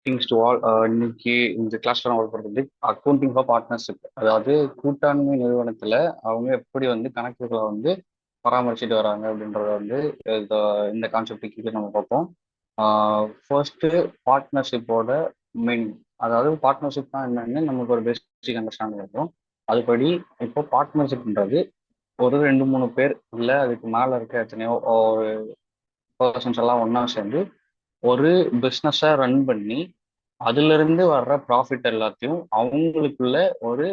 Things to all. இன்னைக்கு இந்த கிளாஸ்ல நான் போகிறது அக்கௌண்டிங் ஃபார் பார்ட்னர்ஷிப். அதாவது கூட்டாண்மை நிறுவனத்துல அவங்க எப்படி வந்து கணக்குகளை வந்து பராமரிச்சுட்டு வராங்க அப்படின்றத வந்து இந்த கான்செப்ட் கீழே நம்ம பார்ப்போம். ஃபர்ஸ்ட், பார்ட்னர்ஷிப்போட மீனிங். அதாவது பார்ட்னர்ஷிப்னா என்னன்னு நமக்கு ஒரு பேசிக் அண்டர்ஸ்டாண்டிங் இருக்கும். அதுபடி இப்போ பார்ட்னர்ஷிப்ன்றது ஒரு ரெண்டு மூணு பேர் இல்லை அதுக்கு மேலே இருக்க எத்தனையோ ஒரு பர்சன்ஸ் எல்லாம் ஒன்றா சேர்ந்து ஒரு பிஸ்னஸை ரன் பண்ணி அதுல இருந்து வர்ற ப்ராஃபிட் எல்லாத்தையும் அவங்களுக்குள்ள ஒரு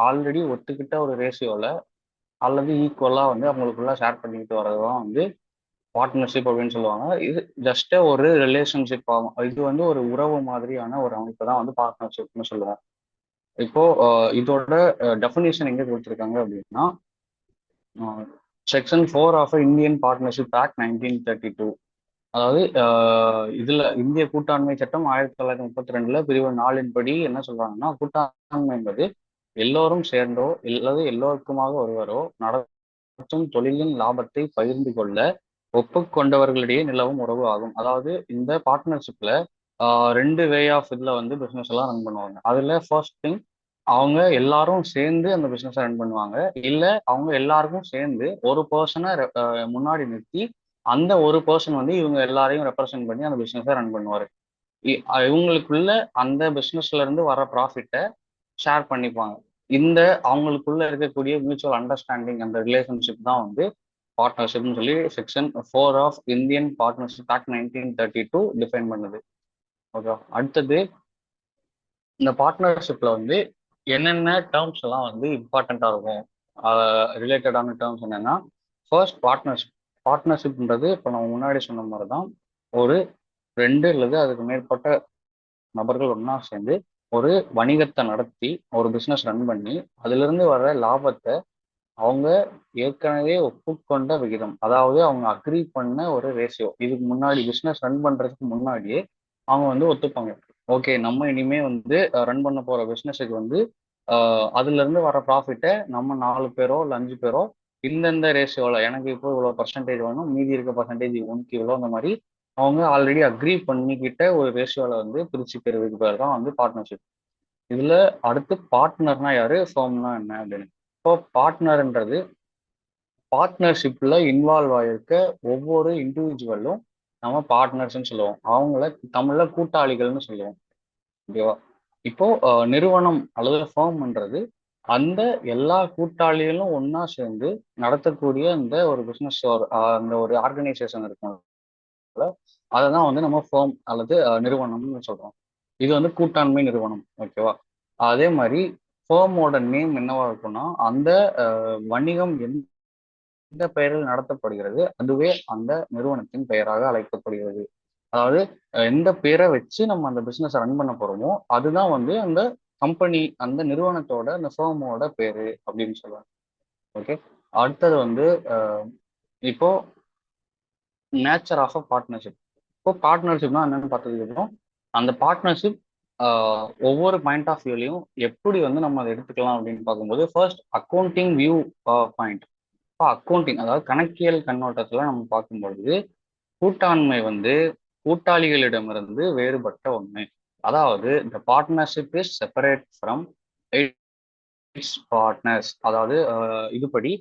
ஆல்ரெடி ஒத்துக்கிட்ட ஒரு ரேஷியோல அல்லது ஈக்குவலா வந்து அவங்களுக்குள்ள ஷேர் பண்ணிக்கிட்டு வர்றதுதான் வந்து பார்ட்னர்ஷிப் அப்படின்னு சொல்லுவாங்க. இது ஜஸ்ட் ஒரு ரிலேஷன்ஷிப் ஆகும். இது வந்து ஒரு உறவு மாதிரியான ஒரு அமைப்பு தான் வந்து பார்ட்னர்ஷிப்னு சொல்லுவோம். இப்போ இதோட டெஃபினேஷன் எங்க கொடுத்துருக்காங்க அப்படின்னா, section 4 of Indian partnership act 1932. அதாவது இதுல இந்திய கூட்டாண்மை சட்டம் 1932 பிரிவு 4 படி என்ன சொல்றாங்கன்னா, கூட்டாண்மை என்பது எல்லோரும் சேர்ந்தோ அல்லது எல்லோருக்குமாக ஒருவரோ நடத்தும் தொழிலின் லாபத்தை பகிர்ந்து கொள்ள ஒப்புக்கொண்டவர்களிடையே நிலவும் உறவு ஆகும். அதாவது இந்த பார்ட்னர்ஷிப்ல ரெண்டு வே ஆஃப் இதுல வந்து பிசினஸ் எல்லாம் ரன் பண்ணுவாங்க. அதுல ஃபர்ஸ்ட் திங், அவங்க எல்லாரும் சேர்ந்து அந்த பிசினஸ் ரன் பண்ணுவாங்க. இல்ல அவங்க எல்லாருக்கும் சேர்ந்து ஒரு பர்சனை முன்னாடி நிறுத்தி அந்த ஒரு பர்சன் வந்து இவங்க எல்லாரையும் ரெப்ரசென்ட் பண்ணி அந்த பிசினஸை ரன் பண்ணுவாரு. இவங்களுக்குள்ள அந்த பிசினஸ்ல இருந்து வர ப்ராஃபிட்டை ஷேர் பண்ணிப்பாங்க. இந்த அவங்களுக்குள்ள இருக்கக்கூடிய மியூச்சுவல் அண்டர்ஸ்டாண்டிங் அந்த ரிலேஷன்ஷிப் தான் வந்து பார்ட்னர்ஷிப்னு சொல்லி section 4 of Indian partnership act 1932 டிஃபைன் பண்ணுது. ஓகே, அடுத்தது இந்த பார்ட்னர்ஷிப்ல வந்து என்னென்ன டேர்ம்ஸ் எல்லாம் வந்து இம்பார்ட்டண்டா இருக்கும். ரிலேட்டடான டேர்ம்ஸ் என்னன்னா, ஃபர்ஸ்ட் பார்ட்னர்ஷிப். பார்ட்னர்ஷிப்ன்றது இப்போ நம்ம முன்னாடி சொன்ன மாதிரி தான், ஒரு ரெண்டு அல்லது அதுக்கு மேற்பட்ட நபர்கள் ஒன்றா சேர்ந்து ஒரு வணிகத்தை நடத்தி ஒரு பிஸ்னஸ் ரன் பண்ணி அதுல இருந்து வர்ற லாபத்தை அவங்க ஏற்கனவே ஒப்புக்கொண்ட விகிதம், அதாவது அவங்க அக்ரி பண்ண ஒரு ரேஷியோ. இதுக்கு முன்னாடி பிஸ்னஸ் ரன் பண்றதுக்கு முன்னாடியே அவங்க வந்து ஒத்துப்பாங்க. ஓகே, நம்ம இனிமே வந்து ரன் பண்ண போற பிஸ்னஸுக்கு வந்து அதுல இருந்து வர ப்ராஃபிட்டை நம்ம 4 பேரோ இல்லை 5 பேரோ இந்தந்த ரேஷியோல எனக்கு இப்போ இவ்வளோ பர்சன்டேஜ் வேணும், மீதி இருக்க பர்சன்டேஜ் உனக்கு இவ்வளோ, அந்த மாதிரி அவங்க ஆல்ரெடி அக்ரி பண்ணிக்கிட்ட ஒரு ரேஷியோல வந்து பிரிச்சுக்கிறதுக்கு பேர் தான் வந்து பார்ட்னர்ஷிப். இதுல அடுத்து பார்ட்னர்னா யாரு, ஃபர்ம்னா என்ன அப்படின்னு. இப்போ பார்ட்னர்ன்றது பார்ட்னர்ஷிப்ல இன்வால்வ் ஆயிருக்க ஒவ்வொரு இண்டிவிஜுவலும் நம்ம பார்ட்னர்ஸ்ன்னு சொல்லுவோம். அவங்கள தமிழ்ல கூட்டாளிகள்னு சொல்லுவோம். ஓகேவா? இப்போ நிறுவனம் அல்லது ஃபர்ம்ன்றது அந்த எல்லா கூட்டாளிகளும் ஒன்னா சேர்ந்து நடத்தக்கூடிய அந்த ஒரு பிசினஸ், அந்த ஒரு ஆர்கனைசேஷன் இருக்கும்ல, அதை தான் வந்து நம்ம ஃபர்ம் அல்லது நிறுவனம்னு சொல்றோம். இது வந்து கூட்டாண்மை நிறுவனம். ஓகேவா? அதே மாதிரி ஃபர்மோட நேம் என்னவா இருக்கும்னா, அந்த வணிகம் எந்த பெயரில் நடத்தப்படுகிறது அதுவே அந்த நிறுவனத்தின் பெயராக அழைக்கப்படுகிறது. அதாவது எந்த பேரை வச்சு நம்ம அந்த பிசினஸ் ரன் பண்ண போறோமோ அதுதான் வந்து அந்த கம்பெனி, அந்த நிறுவனத்தோட அந்த ஃபர்மோட பேரு அப்படின்னு சொல்லுவாங்க. ஓகே, அடுத்தது வந்து இப்போ நேச்சர் ஆஃப் அ பார்ட்னர்ஷிப். இப்போ பார்ட்னர்ஷிப்னா என்னன்னு பார்த்ததுக்கு அப்புறம் அந்த பார்ட்னர்ஷிப் ஒவ்வொரு பாயிண்ட் ஆஃப் வியூலையும் எப்படி வந்து நம்ம அதை எடுத்துக்கலாம் அப்படின்னு பார்க்கும்போது, ஃபர்ஸ்ட் அக்கௌண்டிங் வியூ பாயிண்ட். இப்போ அக்கௌண்டிங் அதாவது கணக்கியல் கண்ணோட்டத்துல நம்ம பார்க்கும்பொழுது கூட்டாண்மை வந்து கூட்டாளிகளிடமிருந்து வேறுபட்ட ஒண்ணு. அதாவது the partnership is separate from its partners. அதாவது இதுபடி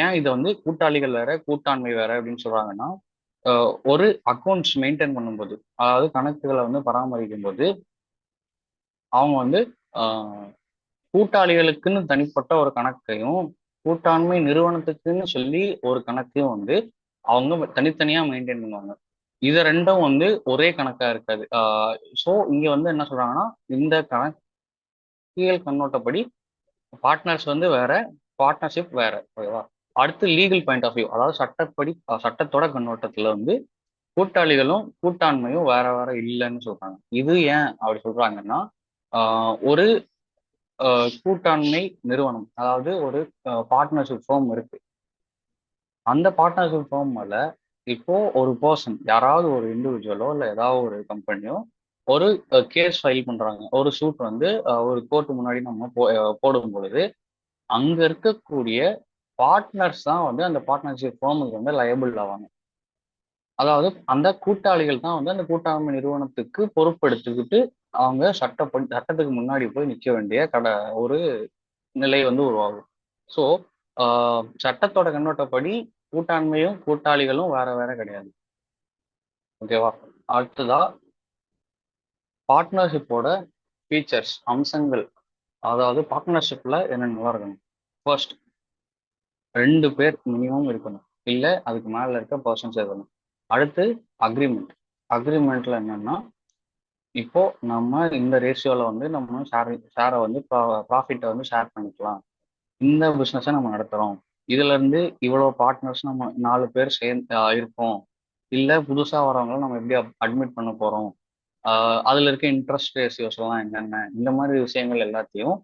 ஏன் இதை வந்து கூட்டாளிகள் வேற கூட்டாண்மை வேற அப்படின்னு சொல்றாங்கன்னா, ஒரு அக்கௌண்ட்ஸ் மெயின்டைன் பண்ணும்போது, அதாவது கணக்குகளை வந்து பராமரிக்கும் போது அவங்க வந்து கூட்டாளிகளுக்குன்னு தனிப்பட்ட ஒரு கணக்கையும் கூட்டாண்மை நிறுவனத்துக்குன்னு சொல்லி ஒரு கணக்கையும் வந்து அவங்க தனித்தனியா மெயின்டைன் பண்ணுவாங்க. இது ரெண்டும் வந்து ஒரே கணக்கா இருக்காது. ஸோ இங்க வந்து என்ன சொல்றாங்கன்னா, இந்த கணக்கியல் கண்ணோட்டப்படி பார்ட்னர்ஸ் வந்து வேற, பார்ட்னர்ஷிப் வேற. ஓகேவா? அடுத்து லீகல் பாயிண்ட் ஆஃப் வியூ, அதாவது சட்டப்படி சட்டத்தோட கண்ணோட்டத்துல வந்து கூட்டாளிகளும் கூட்டாண்மையும் வேற வேற இல்லைன்னு சொல்றாங்க. இது ஏன் அப்படி சொல்றாங்கன்னா, ஒரு கூட்டாண்மை நிறுவனம், அதாவது ஒரு பார்ட்னர்ஷிப் ஃபார்ம் இருக்கு. அந்த பார்ட்னர்ஷிப் ஃபார்ம்ல இப்போ ஒரு பர்சன், யாராவது ஒரு இண்டிவிஜுவலோ இல்லை ஏதாவது ஒரு கம்பெனியோ ஒரு கேஸ் ஃபைல் பண்றாங்க, ஒரு சூட் வந்து ஒரு கோர்ட்டு முன்னாடி நம்ம போடும் பொழுது அங்க இருக்கக்கூடிய பார்ட்னர்ஸ் தான் வந்து அந்த பார்ட்னர்ஷிப் ஃபார்முக்கு வந்து லயபிள் ஆவாங்க. அதாவது அந்த கூட்டாளிகள் தான் வந்து அந்த கூட்டாண்மை நிறுவனத்துக்கு பொறுப்பெடுத்துக்கிட்டு அவங்க சட்டத்துக்கு முன்னாடி போய் நிற்க வேண்டிய ஒரு நிலை வந்து உருவாகும். ஸோ சட்டத்தோட கண்ணோட்டப்படி கூட்டாண்மையும் கூட்டாளிகளும் வேற வேற கிடையாது. ஓகேவா? அடுத்ததா பார்ட்னர்ஷிப்போட ஃபீச்சர்ஸ், அம்சங்கள். அதாவது பார்ட்னர்ஷிப்ல என்னென்னலாம் இருக்கணும்? ஃபர்ஸ்ட், 2 பேர் மினிமம் இருக்கணும், இல்லை அதுக்கு மேல இருக்க பர்சன்ஸ் இருக்கணும். அடுத்து அக்ரிமெண்ட். அக்ரிமெண்ட்ல என்னன்னா, இப்போ நம்ம இந்த ரேஷியோல வந்து நம்ம ஷேரை வந்து ப்ராஃபிட்டை வந்து ஷேர் பண்ணிக்கலாம். இந்த பிஸ்னஸை நம்ம நடத்துறோம். இதுல இருந்து இவ்வளவு பார்ட்னர்ஸ் நம்ம 4 பேர் சேர்ந்து இருக்கோம். இல்ல புதுசா வரவங்களை நம்ம எப்படி அட்மிட் பண்ண போறோம், அதுல இருக்க இன்ட்ரெஸ்ட் ரேஷியோஸ் எல்லாம் என்னென்ன, இந்த மாதிரி விஷயங்கள் எல்லாத்தையும்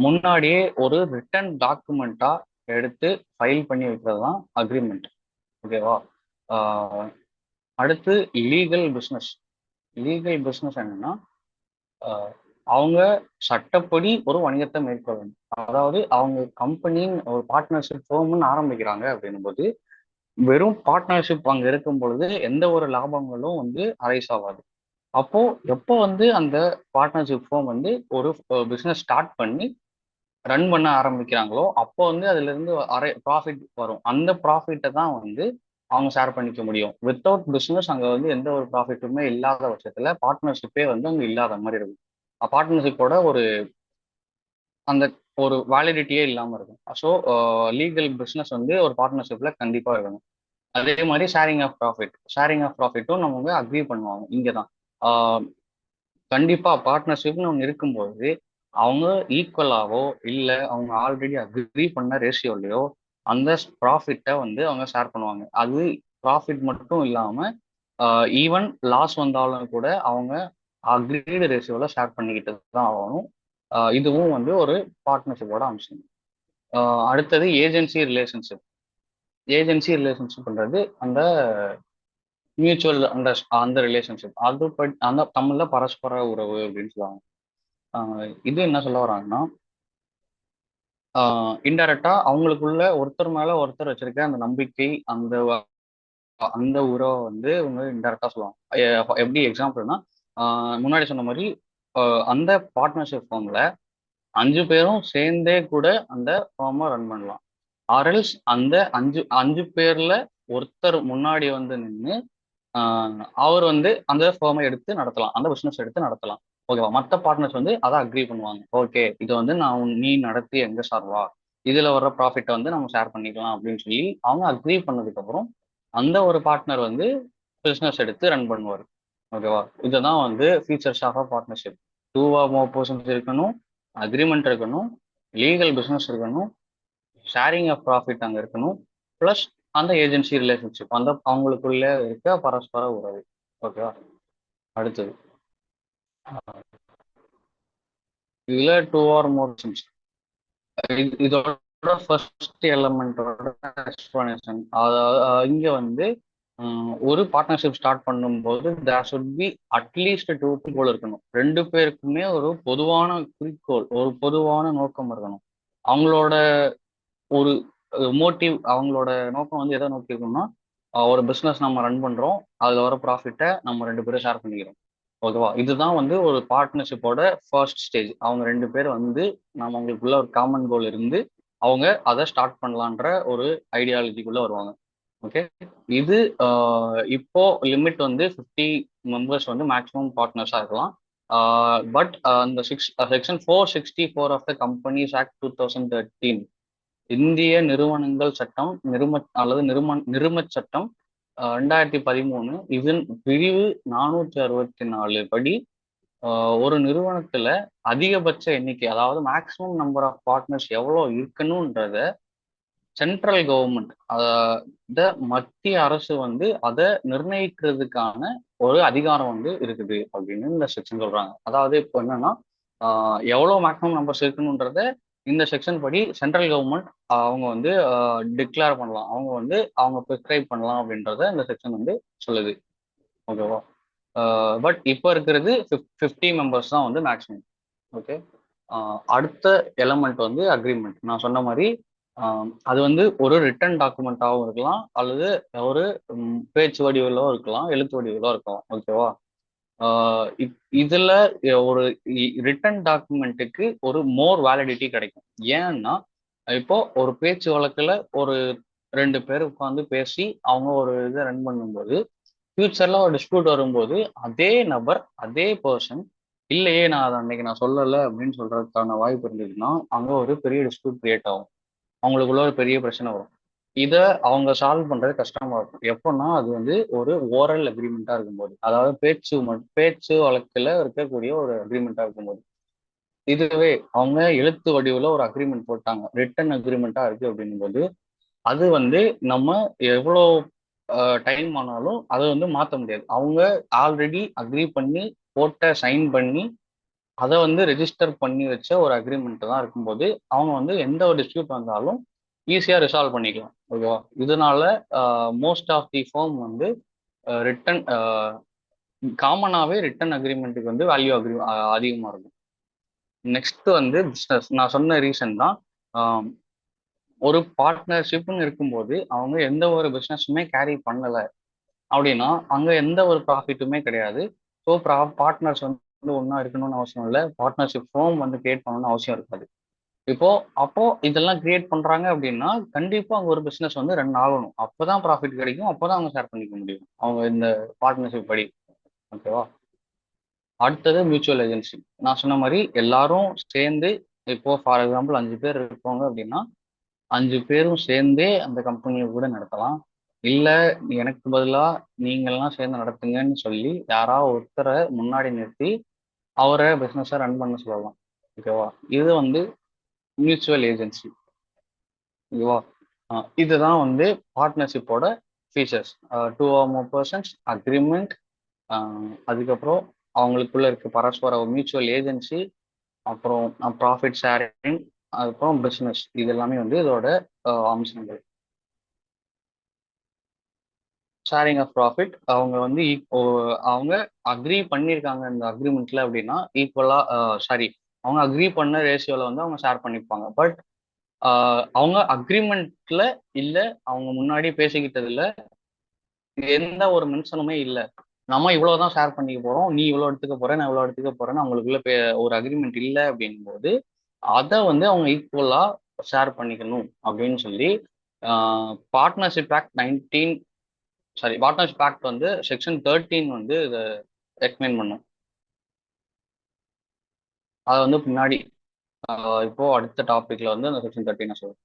முன்னாடியே ஒரு ரிட்டன் டாக்குமெண்டா எடுத்து ஃபைல் பண்ணி வைக்கிறது தான் அக்ரிமெண்ட். ஓகேவா? அடுத்து லீகல் பிஸ்னஸ். லீகல் பிஸ்னஸ் என்னன்னா, அவங்க சட்டப்படி ஒரு வணிகத்தை மேற்கொள்ளணும். அதாவது அவங்க கம்பெனின்னு ஒரு பார்ட்னர்ஷிப் ஃபேர்ம்னு ஆரம்பிக்கிறாங்க அப்படின்னும் போது, வெறும் பார்ட்னர்ஷிப் அங்க இருக்கும் பொழுது எந்த ஒரு லாபங்களும் வந்து அரைஸ் ஆகாது. அப்போ எப்போ வந்து அந்த பார்ட்னர்ஷிப் ஃபேர்ம் வந்து ஒரு பிஸ்னஸ் ஸ்டார்ட் பண்ணி ரன் பண்ண ஆரம்பிக்கிறாங்களோ, அப்போ வந்து அதுல இருந்து ப்ராஃபிட் வரும். அந்த ப்ராஃபிட்டை தான் வந்து அவங்க ஷேர் பண்ணிக்க முடியும். வித்தவுட் பிஸ்னஸ் அங்க வந்து எந்த ஒரு ப்ராஃபிட்டுமே இல்லாத பட்சத்துல பார்ட்னர்ஷிப்பே வந்து அங்க இல்லாத மாதிரி இருக்கும். பார்ட்னர்ஷிப்போட அந்த ஒரு வேலிடிட்டியே இல்லாம இருக்கும். ஸோ லீகல் பிஸ்னஸ் வந்து ஒரு பார்ட்னர்ஷிப்ல கண்டிப்பா இருக்கணும். அதே மாதிரி ஷேரிங் ஆஃப் ப்ராஃபிட்டும் நம்ம வந்து அக்ரி பண்ணுவாங்க. இங்கதான் கண்டிப்பா பார்ட்னர்ஷிப்னு ஒன்று இருக்கும்போது அவங்க ஈக்குவலாவோ இல்லை அவங்க ஆல்ரெடி அக்ரி பண்ண ரேஷியோலையோ அந்த ப்ராஃபிட்டை வந்து அவங்க ஷேர் பண்ணுவாங்க. அது ப்ராஃபிட் மட்டும் இல்லாம ஈவன் லாஸ் வந்தாலும் கூட அவங்க அக்ரீடு ரேஷியோவில் ஷேர் பண்ணிக்கிட்டு தான் ஆகணும். இதுவும் வந்து ஒரு பார்ட்னர்ஷிப்போட அம்சம். அடுத்தது ஏஜென்சி ரிலேஷன்ஷிப். ஏஜென்சி ரிலேஷன்ஷிப்ன்றது அந்த மியூச்சுவல் அந்த ரிலேஷன்ஷிப். அது அந்த தமிழ்ல பரஸ்பர உறவு அப்படின்னு சொல்லுவாங்க. இது என்ன சொல்ல வராங்கன்னா, இன்டைரக்டா அவங்களுக்குள்ள ஒருத்தர் மேல ஒருத்தர் வச்சிருக்க அந்த நம்பிக்கை, அந்த அந்த உறவை வந்து இவங்க இன்டைரக்டா சொல்லுவாங்க. எப்படி எக்ஸாம்பிள்னா, முன்னாடி சொன்ன மாதிரி அந்த பார்ட்னர்ஷிப் ஃபார்ம்ல 5 பேரும் சேர்ந்தே கூட அந்த ஃபார்மை ரன் பண்ணலாம். ஆர்எல்ஸ் அந்த அஞ்சு பேர்ல ஒருத்தர் முன்னாடி வந்து நின்று அவர் வந்து அந்த ஃபார்மை எடுத்து நடத்தலாம், அந்த பிசினஸ் எடுத்து நடத்தலாம். ஓகேவா? மற்ற பார்ட்னர்ஸ் வந்து அதை அக்ரி பண்ணுவாங்க. ஓகே, இது வந்து நீ நடத்தி எங்க சார்வா, இதுல வர்ற ப்ராஃபிட்டை வந்து நம்ம ஷேர் பண்ணிக்கலாம் அப்படின்னு சொல்லி அவங்க அக்ரி பண்ணதுக்கு அப்புறம் அந்த ஒரு பார்ட்னர் வந்து பிசினஸ் எடுத்து ரன் பண்ணுவார். ஓகேவா? இதுதான் வந்து features of partnership. 2 or more persons இருக்கணும், அக்ரிமெண்ட் இருக்கணும், லீகல் பிஸ்னஸ் இருக்கணும், ஷேரிங் ஆஃப் ப்ராஃபிட் அங்கே இருக்கணும், ப்ளஸ் அந்த ஏஜென்சி ரிலேஷன்ஷிப், அந்த அவங்களுக்குள்ள இருக்க பரஸ்பர உறவு. ஓகேவா? அடுத்தது இதுல 2 or more பர்சன்ஸ். இதோட ஃபர்ஸ்ட் எலமெண்டோட எக்ஸ்பிளனேஷன். அதாவது இங்க வந்து ஒரு பார்ட்னர்ஷிப் ஸ்டார்ட் பண்ணும்போது தேர் ஷுட் பி அட்லீஸ்ட் 2 கோல் இருக்கணும். 2 பேருக்குமே ஒரு பொதுவான குறிக்கோள், ஒரு பொதுவான நோக்கம் இருக்கணும். அவங்களோட ஒரு மோட்டிவ், அவங்களோட நோக்கம் வந்து எதை நோக்கி இருக்கணும்னா, ஒரு பிஸ்னஸ் நம்ம ரன் பண்றோம், அதுல வர ப்ராஃபிட்டை நம்ம 2 பேரும் ஷேர் பண்ணிக்கிறோம். ஓகேவா? இதுதான் வந்து ஒரு பார்ட்னர்ஷிப்போட ஃபர்ஸ்ட் ஸ்டேஜ். அவங்க 2 பேர் வந்து நம்ம அவங்களுக்குள்ள ஒரு காமன் கோல் இருந்து அவங்க அதை ஸ்டார்ட் பண்ணலான்ற ஒரு ஐடியாலஜிக்குள்ள வருவாங்க. ஓகே, இது இப்போ லிமிட் வந்து 50 மெம்பர்ஸ் வந்து மேக்ஸிமம் பார்ட்னர்ஸா இருக்கலாம். பட் அந்த section 464 of the companies act 2013, இந்திய நிறுவனங்கள் சட்டம் நிறுமச் சட்டம் 2013, இதன் பிரிவு 464 படி ஒரு நிறுவனத்துல அதிகபட்ச எண்ணிக்கை, அதாவது மேக்சிமம் நம்பர் ஆஃப் பார்ட்னர்ஸ் எவ்வளவு இருக்கணும்ன்றத சென்ட்ரல் கவர்மெண்ட், மத்திய அரசு வந்து அதை நிர்ணயிக்கிறதுக்கான ஒரு அதிகாரம் வந்து இருக்குது அப்படின்னு இந்த செக்ஷன் சொல்றாங்க. அதாவது இப்போ என்னன்னா, எவ்வளவு மேக்ஸிமம் நம்பர்ஸ் இருக்கணும்ன்றத இந்த செக்ஷன் படி சென்ட்ரல் கவர்மெண்ட் அவங்க வந்து டிக்ளேர் பண்ணலாம், அவங்க வந்து அவங்க ப்ரிஸ்கிரைப் பண்ணலாம் அப்படின்றத இந்த செக்ஷன் வந்து சொல்லுது. ஓகேவா? பட் இப்போ இருக்கிறது 50 மெம்பர்ஸ் தான் வந்து மேக்ஸிமம். ஓகே, அடுத்த எலமெண்ட் வந்து அக்ரிமெண்ட். நான் சொன்ன மாதிரி அது வந்து ஒரு ரிட்டன் டாக்குமெண்ட்டாகவும் இருக்கலாம், அல்லது ஒரு பேச்சு வடிவிலோ இருக்கலாம், எழுத்து வடிவிலோ இருக்கலாம். ஓகேவா? இதுல ஒரு ரிட்டன் டாக்குமெண்ட்டுக்கு ஒரு மோர் வேலிடிட்டி கிடைக்கும். ஏன்னா இப்போ ஒரு பேச்சு வழக்குல ஒரு 2 பேர் உட்காந்து பேசி அவங்க ஒரு இதை ரன் பண்ணும்போது ஃபியூச்சர்ல ஒரு டிஸ்பியூட் வரும்போது அதே நபர் அதே பர்சன் இல்லையே நான் அதை அன்னைக்கு நான் சொல்லலை அப்படின்னு சொல்றதுக்கான வாய்ப்பு இருந்ததுன்னா அங்க ஒரு பெரிய டிஸ்பியூட் கிரியேட் ஆகும். அவங்களுக்குள்ள ஒரு பெரிய பிரச்சனை வரும். இதை அவங்க சால்வ் பண்றது கஷ்டமா இருக்கும். எப்போன்னா அது வந்து ஒரு ஓரல் அக்ரிமெண்டா இருக்கும்போது, அதாவது பேச்சு வழக்குல இருக்கக்கூடிய ஒரு அக்ரிமெண்டா இருக்கும்போது. இதுவே அவங்க எழுத்து வடிவில் ஒரு அக்ரிமெண்ட் போட்டாங்க, ரிட்டன் அக்ரிமெண்டா இருக்கு அப்படிங்கும்போது அது வந்து நம்ம எவ்வளோ டைம் ஆனாலும் அதை வந்து மாற்ற முடியாது. அவங்க ஆல்ரெடி அக்ரி பண்ணி போட்ட சைன் பண்ணி அதை வந்து ரெஜிஸ்டர் பண்ணி வச்ச ஒரு அக்ரிமெண்ட் தான் இருக்கும்போது அவங்க வந்து எந்த ஒரு டிஸ்பியூட் வந்தாலும் ஈஸியாக ரிசால்வ் பண்ணிக்கலாம். ஓகேவா? இதனால மோஸ்ட் ஆஃப் தி ஃபார்ம் வந்து ரிட்டன் காமனாகவே ரிட்டன் அக்ரிமெண்ட்டுக்கு வந்து வேல்யூ அதிகமாக இருக்கும். நெக்ஸ்ட் வந்து பிஸ்னஸ். நான் சொன்ன ரீசன் தான். ஒரு பார்ட்னர்ஷிப்னு இருக்கும்போது அவங்க எந்த ஒரு பிஸ்னஸுமே கேரி பண்ணலை அப்படின்னா அங்கே எந்த ஒரு ப்ராஃபிட்டுமே கிடையாது. ஸோ பார்ட்னர்ஸ் வந்து ஒன்றா இருக்கணும்னு அவசியம் இல்லை, பார்ட்னர்ஷிப் ஃபார்ம் வந்து கிரியேட் பண்ணணும்னு அவசியம் இருக்காது. அப்போ இதெல்லாம் கிரியேட் பண்றாங்க அப்படின்னா கண்டிப்பா அங்க ஒரு பிசினஸ் வந்து ரன் ஆகணும். அப்பதான் ப்ராஃபிட் கிடைக்கும், அப்பதான் அவங்க ஷேர் பண்ணிக்க முடியும் அவங்க இந்த பார்ட்னர்ஷிப் படி. ஓகேவா? அடுத்தது மியூச்சுவல் ஏஜென்சி. நான் சொன்ன மாதிரி எல்லாரும் சேர்ந்து, இப்போ ஃபார் எக்ஸாம்பிள் 5 பேர் இருப்பாங்க அப்படின்னா 5 பேரும் சேர்ந்தே அந்த கம்பெனியை கூட நடத்தலாம். இல்ல எனக்கு பதிலா நீங்கள்லாம் சேர்ந்து நடத்துங்கன்னு சொல்லி யாராவது ஒருத்தரை முன்னாடி நிறுத்தி அவரை பிசினஸை ரன் பண்ண சொல்லலாம். ஓகேவா? இது வந்து மியூச்சுவல் ஏஜென்சி. ஓகேவா? இதுதான் வந்து பார்ட்னர்ஷிப்போட features. 2 or more persons agreement, அதுக்கப்புறம் அவங்களுக்குள்ள இருக்க பரஸ்பர மியூச்சுவல் ஏஜென்சி, அப்புறம் ப்ராஃபிட் ஷேரிங், அதுக்கப்புறம் பிஸ்னஸ். இது எல்லாமே வந்து இதோட அம்சங்கள். ஷேரிங் ஆஃப் ப்ராஃபிட் அவங்க வந்து அவங்க அக்ரி பண்ணியிருக்காங்க இந்த அக்ரிமெண்ட்ல அப்படின்னா ஈக்குவலா, சாரி, அவங்க அக்ரி பண்ண ரேஷியோல வந்து அவங்க ஷேர் பண்ணிப்பாங்க. பட் அவங்க அக்ரிமெண்ட்ல இல்ல, அவங்க முன்னாடி பேசிக்கிட்டதுல எந்த ஒரு மென்ஷனுமே இல்லை. நம்ம இவ்வளவுதான் ஷேர் பண்ணிக்க போறோம், நீ இவ்வளவு எடுத்துக்க போற, நான் இவ்வளவு எடுத்துக்க போறேன்னு அவங்களுக்குள்ள ஒரு அக்ரிமெண்ட் இல்லை அப்படின்னும் போது அதை வந்து அவங்க ஈக்குவலா ஷேர் பண்ணிக்கணும் அப்படின்னு சொல்லி partnership act 19, sorry, partnership act வந்து செக்ஷன் 13 வந்து இதை எக்ஸ்பிளைன் பண்ணும். அதை வந்து பின்னாடி இப்போ அடுத்த டாபிக்ல வந்து அந்த செக்ஷன் 13 சொல்லுவோம்.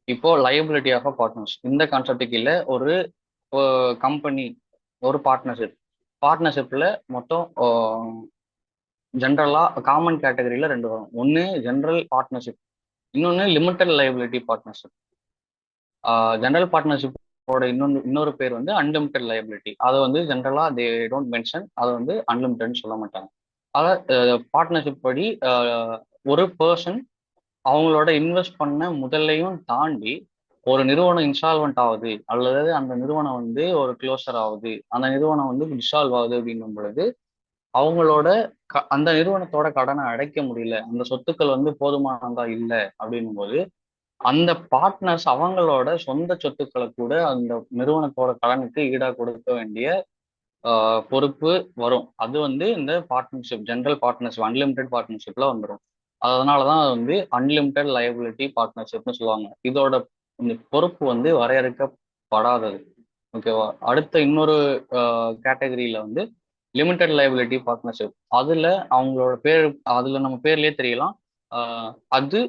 இப்போ லைபிலிட்டி ஆஃப் அ பார்ட்னர்ஸ் இந்த கான்செப்டுக்கு இல்லை, ஒரு கம்பெனி ஒரு பார்ட்னர்ஷிப்ல மொத்தம் ஜென்ரலா காமன் கேட்டகரியில 2 வரும். ஒன்று ஜென்ரல் பார்ட்னர்ஷிப், இன்னொன்று லிமிடெட் லைபிலிட்டி பார்ட்னர்ஷிப். ஜென்ரல் பார்ட்னர்ஷிப்போட இன்னொரு பேர் வந்து அன்லிமிட்டெட் லைபிலிட்டி. அதை வந்து ஜென்ரலா தே டோன்ட் மென்ஷன், அதை வந்து அன்லிமிட்டட்னு சொல்ல மாட்டாங்க. அதாவது பார்ட்னர்ஷிப் படி ஒரு பர்சன் அவங்களோட இன்வெஸ்ட் பண்ண முதலையும் தாண்டி ஒரு நிறுவனம் இன்சால்வெண்ட் ஆகுது, அல்லது அந்த நிறுவனம் வந்து ஒரு க்ளோசர் ஆகுது, அந்த நிறுவனம் வந்து டிசால்வ் ஆகுது அப்படின்னும் பொழுது அவங்களோட அந்த நிறுவனத்தோட கடனை அடைக்க முடியல, அந்த சொத்துக்கள் வந்து போதுமானதா இல்லை அப்படின்னும் போது அந்த பார்ட்னர்ஸ் அவங்களோட சொந்த சொத்துக்களை கூட அந்த நிறுவனத்தோட கடனுக்கு ஈடா கொடுக்க வேண்டிய பொறுப்பு வரும். அது வந்து இந்த பார்ட்னர்ஷிப், ஜென்ரல் பார்ட்னர்ஷிப், அன்லிமிடெட் பார்ட்னர்ஷிப்ல வந்துடும். அதனாலதான் அது வந்து அன்லிமிட்டெட் லயபிலிட்டி பார்ட்னர்ஷிப்னு சொல்லுவாங்க. இதோட இந்த பொறுப்பு வந்து வரையறுக்கப்படாதது. ஓகேவா? அடுத்த இன்னொரு கேட்டகரியில வந்து லிமிடெட் லயபிலிட்டி பார்ட்னர்ஷிப். அதுல அவங்களோட பேர், அதுல நம்ம பேர்லயே தெரியலாம், அது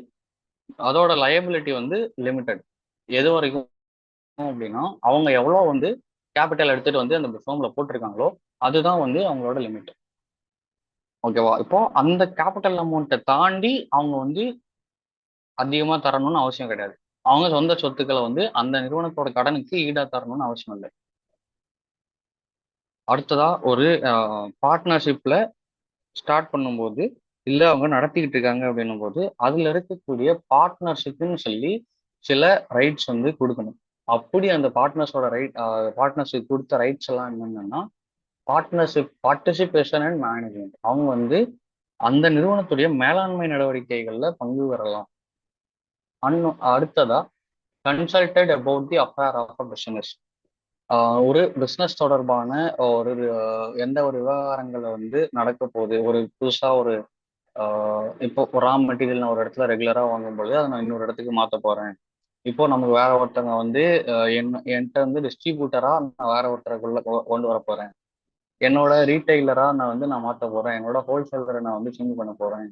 அதோட லயபிலிட்டி வந்து லிமிடெட். எது வரைக்கும் அப்படின்னா அவங்க எவ்வளோ வந்து கேபிட்டல் எடுத்துட்டு வந்து அந்த ஃபார்ம்ல போட்டிருக்காங்களோ அதுதான் வந்து அவங்களோட லிமிட். ஓகேவா? இப்போ அந்த கேபிட்டல் அமௌண்ட்டை தாண்டி அவங்க வந்து அதிகமா தரணும்னு அவசியம் கிடையாது. அவங்க சொந்த சொத்துக்களை வந்து அந்த நிறுவனத்தோட கடனுக்கு ஈடா தரணும்னு அவசியம் இல்லை. அடுத்ததா ஒரு பார்ட்னர்ஷிப்ல ஸ்டார்ட் பண்ணும்போது இல்லை அவங்க நடத்திக்கிட்டு இருக்காங்க அப்படின்னும் போது அதுல இருக்கக்கூடிய பார்ட்னர்ஷிப்னு சொல்லி சில ரைட்ஸ் வந்து கொடுக்கணும். அப்படி அந்த பார்ட்னர்ஷிப் கொடுத்த ரைட்ஸ் எல்லாம் என்னன்னா பார்ட்டிசிபேஷன் அண்ட் மேனேஜ்மெண்ட். அவங்க வந்து அந்த நிறுவனத்துடைய மேலாண்மை நடவடிக்கைகள்ல பங்கு பெறலாம். அடுத்ததா consulted about the affair of a business. ஒரு பிசினஸ் தொடர்பான ஒரு எந்த ஒரு விவகாரங்களை வந்து நடக்க போகுது, ஒரு புதுசா ஒரு இப்போ ரா மெட்டீரியல் நான் ஒரு இடத்துல ரெகுலரா வாங்கும்பொழுது அதை நான் இன்னொரு இடத்துக்கு மாத்த போறேன். இப்போ நமக்கு வேற ஒருத்தவங்க வந்து என்கிட்ட வந்து டிஸ்ட்ரிபியூட்டரா நான் வேற ஒருத்தருக்குள்ள கொண்டு வர போறேன். என்னோட ரீட்டைலரா நான் வந்து நான் மாத்த போறேன். என்னோட ஹோல்சேலரை நான் வந்து சேஞ்ச் பண்ண போறேன்.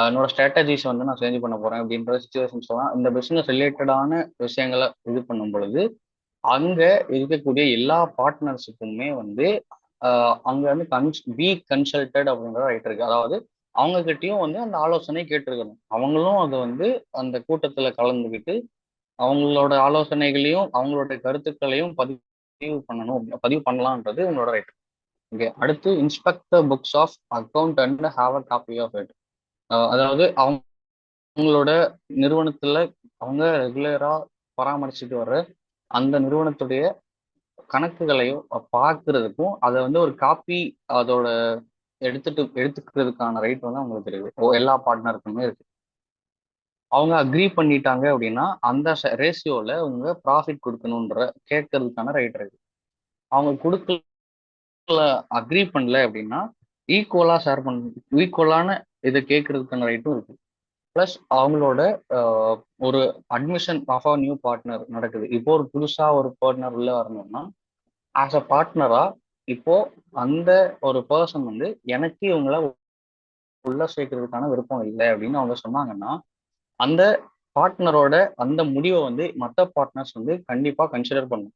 என்னோட ஸ்ட்ராட்டஜிஸ் வந்து நான் சேஞ்ச் பண்ண போறேன் அப்படின்ற சுச்சுவேஷன்ஸ் எல்லாம் இந்த பிசினஸ் ரிலேட்டடான விஷயங்களை இது பண்ணும் பொழுது அங்க இருக்கக்கூடிய எல்லா பார்ட்னர்ஸுக்குமே வந்து அங்க வந்து பி கன்சல்டட் அப்படின்ற ரைட் இருக்கு. அதாவது அவங்க கிட்டயும் வந்து அந்த ஆலோசனை கேட்டிருக்கணும். அவங்களும் அதை வந்து அந்த கூட்டத்துல கலந்துக்கிட்டு அவங்களோட ஆலோசனைகளையும் அவங்களோட கருத்துக்களையும் பதிவு பண்ணலான்றது உங்களோட ரைட். ஓகே, அடுத்து inspect the books of account and have a copy of it. அதாவது அவங்களோட நிறுவனத்துல அவங்க ரெகுலரா பராமரிச்சுட்டு வர்ற அந்த நிறுவனத்துடைய கணக்குகளையும் பார்க்கறதுக்கும் அதை வந்து ஒரு காப்பி அதோட எடுத்துக்கிறதுக்கான ரைட் வந்து அவங்களுக்கு இருக்கு. எல்லா பார்ட்னருக்குமே இருக்கு. அவங்க அக்ரி பண்ணிட்டாங்க அப்படின்னா அந்த ரேஷியோல உங்க ப்ராஃபிட் கொடுக்கணுன்ற கேட்கறதுக்கான ரைட் இருக்கு. அவங்க கொடுக்கல, அக்ரி பண்ணல அப்படின்னா ஈக்குவலா ஷேர் பண்ண ஈக்குவலான இதை கேட்கறதுக்கான ரைட்டும் இருக்கு. ப்ளஸ் அவங்களோட ஒரு admission of a new partner நடக்குது. இப்போ ஒரு புதுசா ஒரு பார்ட்னர் உள்ள வரணும்னா ஆஸ் அ பார்ட்னரா இப்போ அந்த ஒரு பர்சன் வந்து எனக்கு இவங்களை உள்ள சேர்க்கறதுக்கான விருப்பம் இல்லை அப்படின்னு அவங்க சொன்னாங்கன்னா அந்த பார்ட்னரோட அந்த முடிவை வந்து மற்ற பார்ட்னர்ஸ் வந்து கண்டிப்பா கன்சிடர் பண்ணும்.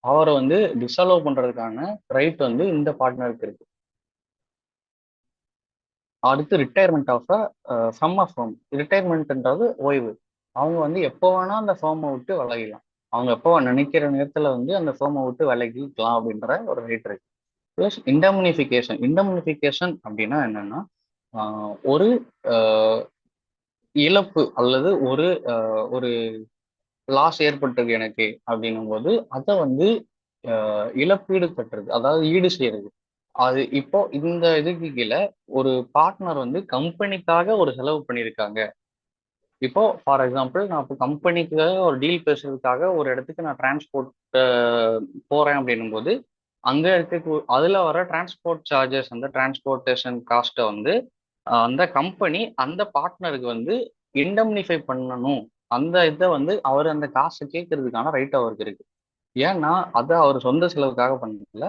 அவரை வந்து டிஸ்அலோவ் பண்றதுக்கான ரைட் வந்து இந்த பார்ட்னருக்கு இருக்கு. அடுத்து retirement of from a firm. ரிட்டையர்மெண்ட்ன்றது ஓய்வு. அவங்க வந்து எப்போ வேணா அந்த ஃபேர்மை விட்டு விலகிக்கலாம். அவங்க எப்போ நினைக்கிற நேரத்துல வந்து அந்த ஃபேர்மை விட்டு விலகிக்கலாம் அப்படின்ற ஒரு ரைட் இருக்கு. ப்ளஸ் இண்டம்னிஃபிகேஷன். இண்டம்னிஃபிகேஷன் அப்படின்னா என்னன்னா ஒரு இழப்பு அல்லது ஒரு லாஸ் ஏற்பட்டிருக்கு எனக்கு அப்படின்னும் போது அதை வந்து இழப்பீடு கட்டுறது, அதாவது ஈடு செய்யறது. அது இப்போ இந்த இதுக்கு கீழே ஒரு பார்ட்னர் வந்து கம்பெனிக்காக ஒரு செலவு பண்ணியிருக்காங்க. இப்போ ஃபார் எக்ஸாம்பிள் நான் இப்போ கம்பெனிக்காக ஒரு டீல் பேசுறதுக்காக ஒரு இடத்துக்கு நான் டிரான்ஸ்போர்ட் போறேன் அப்படின்னும் போது அங்க இருக்க அதுல வர டிரான்ஸ்போர்ட் சார்ஜஸ், அந்த டிரான்ஸ்போர்ட்டேஷன் காஸ்ட்டை வந்து அந்த கம்பெனி அந்த பார்ட்னருக்கு வந்து இண்டம்னிஃபை பண்ணணும். அந்த இதை வந்து அவர் அந்த காசை கேட்கறதுக்கான ரைட் அவருக்கு இருக்கு. ஏன்னா அதை அவர் சொந்த செலவுக்காக பண்ணல,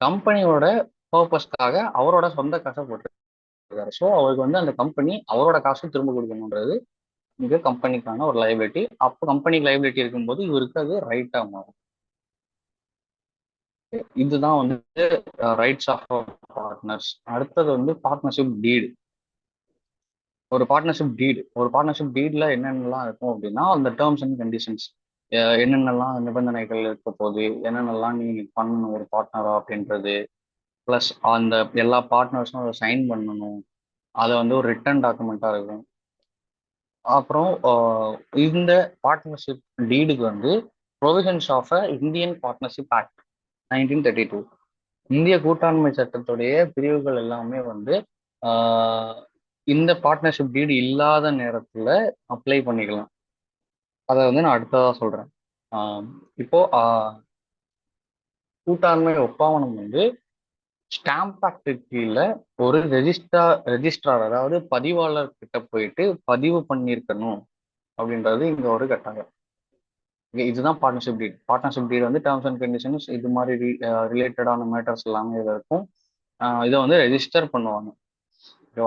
கம்பெனியோட பர்பஸ்க்காக அவரோட சொந்த காசை போட்டிருக்காரு. ஸோ அவருக்கு வந்து அந்த கம்பெனி அவரோட காசு திரும்ப கொடுக்கணுன்றது இங்க கம்பெனிக்கான ஒரு லைபிலிட்டி. அப்போ கம்பெனிக்கு லைபிலிட்டி இருக்கும்போது இவருக்கு அது ரைட்டா மாறும். இதுதான் வந்து ரைட்ஸ் ஆஃப் பார்ட்னர்ஸ். அடுத்தது வந்து பார்ட்னர்ஷிப் டீடு. ஒரு பார்ட்னர்ஷிப் டீட்ல என்னென்னலாம் இருக்கும் அப்படின்னா அந்த டேர்ம்ஸ் அண்ட் கண்டிஷன்ஸ், என்னென்னலாம் நிபந்தனைகள் இருக்க போகுது, என்னென்னலாம் நீ பண்ணணும் ஒரு பார்ட்னரா அப்படின்றது. ப்ளஸ் அந்த எல்லா பார்ட்னர்ஸும் அதை சைன் பண்ணணும். அதை வந்து ஒரு ரிட்டன் டாக்குமெண்ட்டாக இருக்கும். அப்புறம் இந்த பார்ட்னர்ஷிப் டீடுக்கு வந்து provisions of a Indian partnership act 1932, இந்திய கூட்டாண்மை சட்டத்துடைய பிரிவுகள் எல்லாமே வந்து இந்த பார்ட்னர்ஷிப் டீடு இல்லாத நேரத்தில் அப்ளை பண்ணிக்கலாம். அதை வந்து நான் அடுத்ததாக சொல்கிறேன். இப்போ கூட்டாண்மை ஒப்பந்தம் வந்து ஸ்டாம்ப் ஆக்ட் கீழே ஒரு ரெஜிஸ்ட்ரார் அதாவது பதிவாளர் கிட்ட போயிட்டு பதிவு பண்ணியிருக்கணும் அப்படின்றது இங்க ஒரு கட்டாயம். இதுதான் பார்ட்னர்ஷிப் டீட். பார்ட்னர்ஷிப் டீட் வந்து டேர்ம்ஸ் அண்ட் கண்டிஷன்ஸ் இது மாதிரி ரிலேட்டடான மேட்டர்ஸ் எல்லாமே இதில் இருக்கும். இதை வந்து ரெஜிஸ்டர் பண்ணுவாங்க.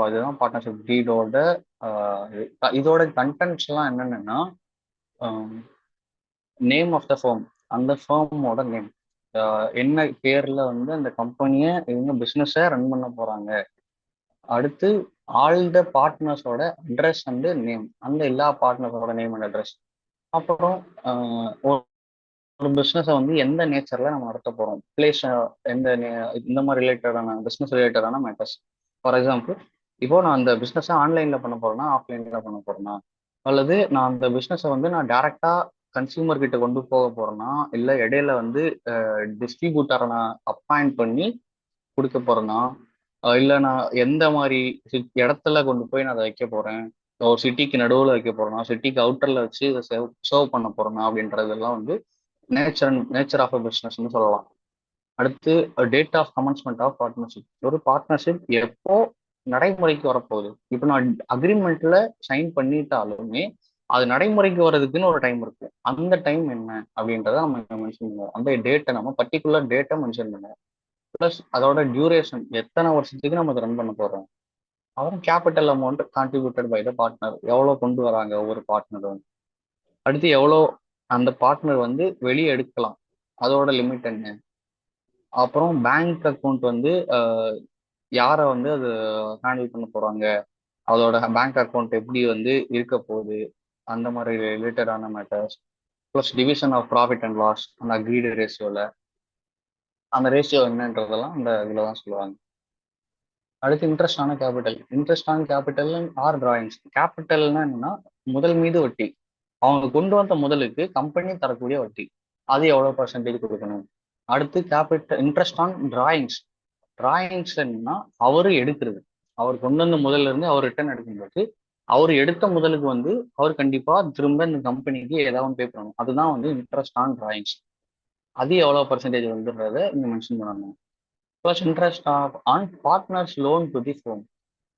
அதுதான் பார்ட்னர்ஷிப் டீடோட இதோட கண்டென்ட்ஸ் எல்லாம் என்னென்னா நேம் ஆஃப் த ஃபர்ம், அந்த ஃபர்மோட நேம், என்ன பேர்ல வந்து அந்த கம்பெனியை இவங்க பிஸ்னஸை ரன் பண்ண போறாங்க. அடுத்து ஆல் த பார்ட்னர்ஸோட அட்ரஸ் அண்ட் நேம், அந்த எல்லா பார்ட்னர்ஸோட நேம் அண்ட் அட்ரஸ். அப்புறம் ஒரு பிஸ்னஸை வந்து எந்த நேச்சர்ல நம்ம நடத்த போறோம், பிளேஸ் இந்த மாதிரி ரிலேட்டடான பிஸ்னஸ் ரிலேட்டடான மேட்டர்ஸ். ஃபார் எக்ஸாம்பிள் இப்போ நான் அந்த பிஸ்னஸை ஆன்லைன்ல பண்ண போறேன்னா ஆஃப்லைன்ல பண்ண போறேன்னா, அல்லது நான் அந்த பிஸ்னஸை வந்து நான் டைரக்டா கன்சியூமர் கிட்ட கொண்டு போக போறேன்னா, இல்லை இடையில வந்து டிஸ்ட்ரிபியூட்டரை நான் அப்பாயிண்ட் பண்ணி கொடுக்க போறேன்னா, இல்லை நான் எந்த மாதிரி இடத்துல கொண்டு போய் நான் அதை வைக்க போறேன், ஒரு சிட்டிக்கு நடுவில் வைக்க போறோம்னா, சிட்டிக்கு அவுட்டர்ல வச்சு இதை சர்வ் பண்ண போறோம்னா அப்படின்றதெல்லாம் வந்து நேச்சர் ஆஃப் அ பிஸ்னஸ்ன்னு சொல்லலாம். அடுத்து date of commencement of partnership. ஒரு பார்ட்னர்ஷிப் எப்போ நடைமுறைக்கு வரப்போகுது. இப்போ நான் அக்ரிமெண்ட்ல சைன் பண்ணிட்டாலுமே அது நடைமுறைக்கு வர்றதுக்குன்னு ஒரு டைம் இருக்கும். அந்த டைம் என்ன அப்படின்றத நம்ம மென்ஷன் பண்ணுவோம். அந்த டேட்டை நம்ம பர்டிகுலர் டேட்டை மென்ஷன் பண்ணுவோம். ப்ளஸ் அதோட டியூரேஷன் எத்தனை வருஷத்துக்கு நம்ம அதை ரன் பண்ண போறோம். அப்புறம் capital amount contributed by the partner, எவ்வளோ கொண்டு வராங்க ஒவ்வொரு பார்ட்னரும். அடுத்து எவ்வளோ அந்த பார்ட்னர் வந்து வெளியே எடுக்கலாம், அதோட லிமிட் என்ன. அப்புறம் பேங்க் அக்கௌண்ட் வந்து யாரை வந்து அது ஹேண்டில் பண்ண போறாங்க, அதோட பேங்க் அக்கௌண்ட் எப்படி வந்து இருக்க போகுது, அந்த மாதிரி ரிலேட்டடான matters. Plus division of profit and loss அந்த அக்ரீடு ரேஷியோவில், அந்த ரேஷியோ என்னன்றதெல்லாம் அந்த இதில் தான் சொல்லுவாங்க. அடுத்து interest on capital or drawings. கேபிட்டல்னா என்னன்னா முதல் மீது வட்டி, அவங்க கொண்டு வந்த முதலுக்கு கம்பெனி தரக்கூடிய வட்டி, அது எவ்வளோ பர்சன்டேஜ் கொடுக்கணும். அடுத்து இன்ட்ரெஸ்ட் ஆன் டிராயிங்ஸ் என்னன்னா அவரு எடுக்கிறது, அவர் கொண்டு வந்த முதல்ல இருந்து அவர் ரிட்டர்ன் எடுக்கும்போது அவர் எடுத்த முதலுக்கு வந்து அவர் கண்டிப்பா திரும்ப இந்த கம்பெனிக்கு ஏதாவது பே பண்ணணும். அதுதான் வந்து இன்ட்ரெஸ்ட் ஆன் டிராயிங்ஸ். அது எவ்வளோ பர்சன்டேஜ் வந்துன்றத இங்க மென்ஷன் பண்ணணும். Plus interest on partners loan to the phone.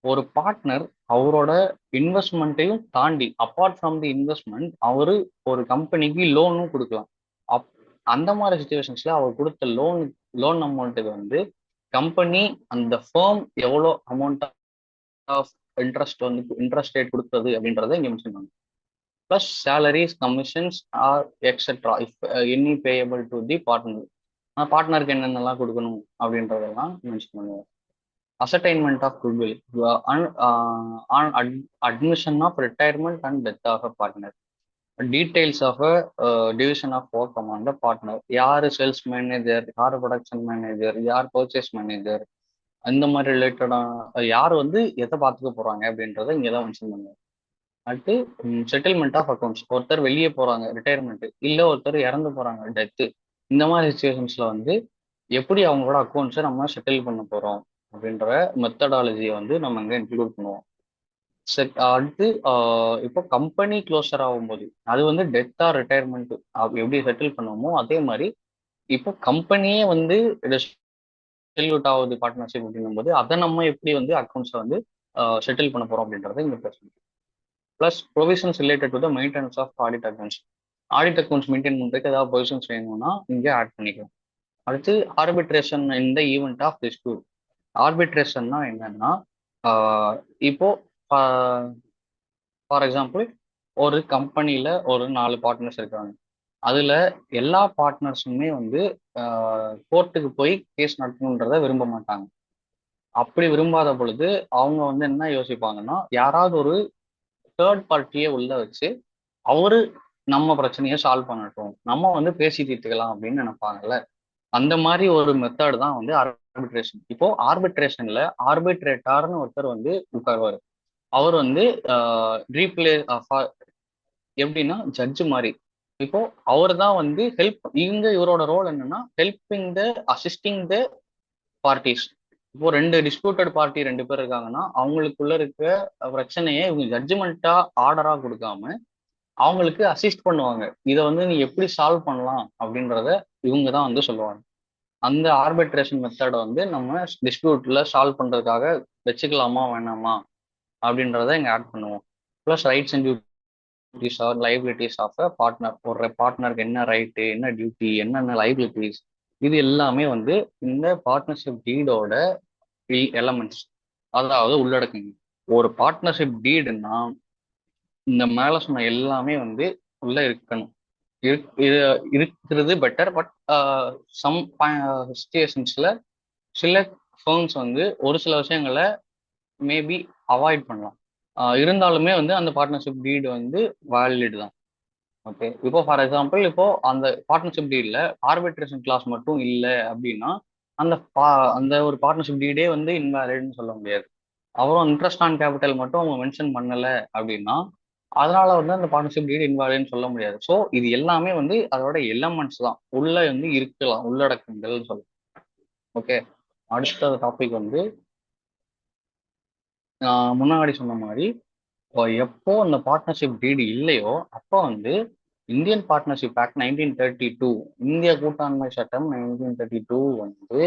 ஒரு பார்ட்னர் அவரோட இன்வெஸ்ட்மெண்ட்டையும் தாண்டி அப்பார்ட் ஃப்ரம் தி இன்வெஸ்ட்மெண்ட் அவரு ஒரு கம்பெனிக்கு லோனும் கொடுக்கலாம். அப் அந்த மாதிரி சுச்சுவேஷன்ஸ்ல அவர் கொடுத்த லோன் அமௌண்ட்டுக்கு வந்து கம்பெனி அந்த ஃபேம் எவ்வளோ அமௌண்ட் ஆஃப் இன்ட்ரெஸ்ட் ரேட் கொடுத்தது அப்படின்றத இங்க மென்ஷன் பண்ணுங்க. Plus salaries, commissions or etcetera if any payable to the partner. பார்ட்னருக்கு என்னென்னலாம் கொடுக்கணும் அப்படின்றதெல்லாம் மென்ஷன் பண்ணுவோம். Ascertainment of goodwill on admission of retirement and death of a partner. Details of a division of work among the partner. யார் sales manager, யார் production manager, யார் purchase manager, அந்த மாதிரி ரிலேட்டடான யார் வந்து எதை பார்த்துக்க போறாங்க அப்படின்றத இங்கே தான் மென்ஷன் பண்ணுவோம். அடுத்து செட்டில்மெண்ட் ஆஃப் அக்கௌண்ட்ஸ். ஒருத்தர் வெளியே போறாங்க ரிட்டையர்மெண்ட், இல்லை ஒருத்தர் இறந்து போறாங்க டெத்து, இந்த மாதிரி சுச்சுவேஷன்ஸ்ல வந்து எப்படி அவங்களோட அக்கௌண்ட்ஸை நம்ம செட்டில் பண்ண போறோம் அப்படின்ற மெத்தடாலஜியை வந்து நம்ம இங்கே இன்க்ளூட் பண்ணுவோம். அடுத்து இப்போ கம்பெனி க்ளோசர் ஆகும்போது அது வந்து டெத்தா ரிட்டையர்மெண்ட் எப்படி செட்டில் பண்ணுவோமோ அதே மாதிரி இப்போ கம்பெனியே வந்து செல்யூட் ஆகுது பார்ட்னர்ஷிப் அப்படின்னும் போது அதை நம்ம எப்படி வந்து அக்கௌண்ட்ஸை வந்து செட்டில் பண்ண போறோம் அப்படின்றத இங்க பேசணும். Plus provisions related to the maintenance of audit accounts. Audit accounts maintain பண்ணுறதுக்கு ஏதாவது ப்ரொவிஷன்ஸ் வேணும்னா இங்கே ஆட் பண்ணிக்கலாம். அடுத்து ஆர்பிட்ரேஷன் இந்த ஈவெண்ட் ஆஃப் டிஸ்பியூட். ஆர்பிட்ரேஷன்னா என்னன்னா இப்போ ஃபார் எக்ஸாம்பிள் ஒரு கம்பெனியில ஒரு 4 பார்ட்னர்ஸ் இருக்காங்க. அதுல எல்லா பார்ட்னர்ஸுமே வந்து கோர்ட்டுக்கு போய் கேஸ் நடத்தணுன்றத விரும்ப மாட்டாங்க. அப்படி விரும்பாத பொழுது அவங்க வந்து என்ன யோசிப்பாங்கன்னா யாராவது ஒரு தேர்ட் பார்ட்டியை உள்ள வச்சு அவரு நம்ம பிரச்சனையை சால்வ் பண்ணட்டும், நம்ம வந்து பேசி தீர்த்துக்கலாம் அப்படின்னு நினைப்பாங்கல்ல. அந்த மாதிரி ஒரு மெத்தட் தான் வந்து ஆர்பிட்ரேஷன். இப்போ ஆர்பிட்ரேஷன்ல ஆர்பிட்ரேட்டார்னு ஒருத்தர் வந்து உட்காருவாரு. அவர் வந்து ரீப்ளே எப்படின்னா ஜட்ஜு மாதிரி. இப்போ அவர் தான் வந்து இவரோட ரோல் என்னன்னா helping the assisting the parties. இப்போ 2 டிஸ்பியூட்டட் பார்ட்டி 2 பேர் இருக்காங்கன்னா அவங்களுக்குள்ள இருக்க பிரச்சனையை இவங்க ஜட்ஜ்மெண்டா ஆர்டரா கொடுக்காம அவங்களுக்கு அசிஸ்ட் பண்ணுவாங்க. இதை வந்து நீ எப்படி சால்வ் பண்ணலாம் அப்படின்றத இவங்க தான் வந்து சொல்லுவாங்க. அந்த ஆர்பிட்ரேஷன் மெத்தடை வந்து நம்ம டிஸ்பியூட்ல சால்வ் பண்றதுக்காக வச்சுக்கலாமா வேணாமா அப்படின்றத இங்க ஆட் பண்ணுவோம். Plus rights and duties or liabilities of a partner. ஒரு பார்ட்னருக்கு என்ன ரைட்டு, என்ன டியூட்டி, என்னென்ன லைபிலிட்டிஸ், இது எல்லாமே வந்து இந்த பார்ட்னர்ஷிப் டீடோட எலமெண்ட்ஸ், அதாவது உள்ளடக்குங்க. ஒரு பார்ட்னர்ஷிப் டீடுன்னா இந்த மேல சொன்ன எல்லாமே வந்து உள்ள இருக்கணும். இருக்கிறது பெட்டர். பட் சம் சுச்சுவேஷன்ஸ்ல சில ஃபர்ம்ஸ் வந்து ஒரு சில விஷயங்களை மேபி அவாய்ட் பண்ணலாம். இருந்தாலுமே வந்து அந்த பார்ட்னர்ஷிப் டீடு வந்து வேலிட் தான். ஓகே, இப்போ ஃபார் எக்ஸாம்பிள் இப்போ அந்த பார்ட்னர்ஷிப் டீட்ல ஆர்பிட்ரேஷன் கிளாஸ் மட்டும் இல்லை அப்படின்னா அந்த அந்த ஒரு பார்ட்னர்ஷிப் டீடே வந்து இன்வேலிட்னு சொல்ல முடியாது. அப்புறம் இன்ட்ரெஸ்ட் ஆன் கேபிட்டல் மட்டும் அவங்க மென்ஷன் பண்ணல அப்படின்னா அதனால வந்து அந்த பார்ட்னர்ஷிப் டீட் இன்வாலிட்னு சொல்ல முடியாது. ஸோ இது எல்லாமே வந்து அதோட எலமெண்ட்ஸ் தான், உள்ள வந்து இருக்கலாம், உள்ளடக்கங்கள் சொல்லலாம். ஓகே, அடுத்த டாபிக் வந்து முன்னாடி சொன்ன மாதிரி எப்போ அந்த பார்ட்னர்ஷிப் டீடு இல்லையோ அப்போ வந்து இந்தியன் பார்ட்னர்ஷிப் ஆக்ட் 1932, இந்திய கூட்டாண்மை சட்டம் 1932 வந்து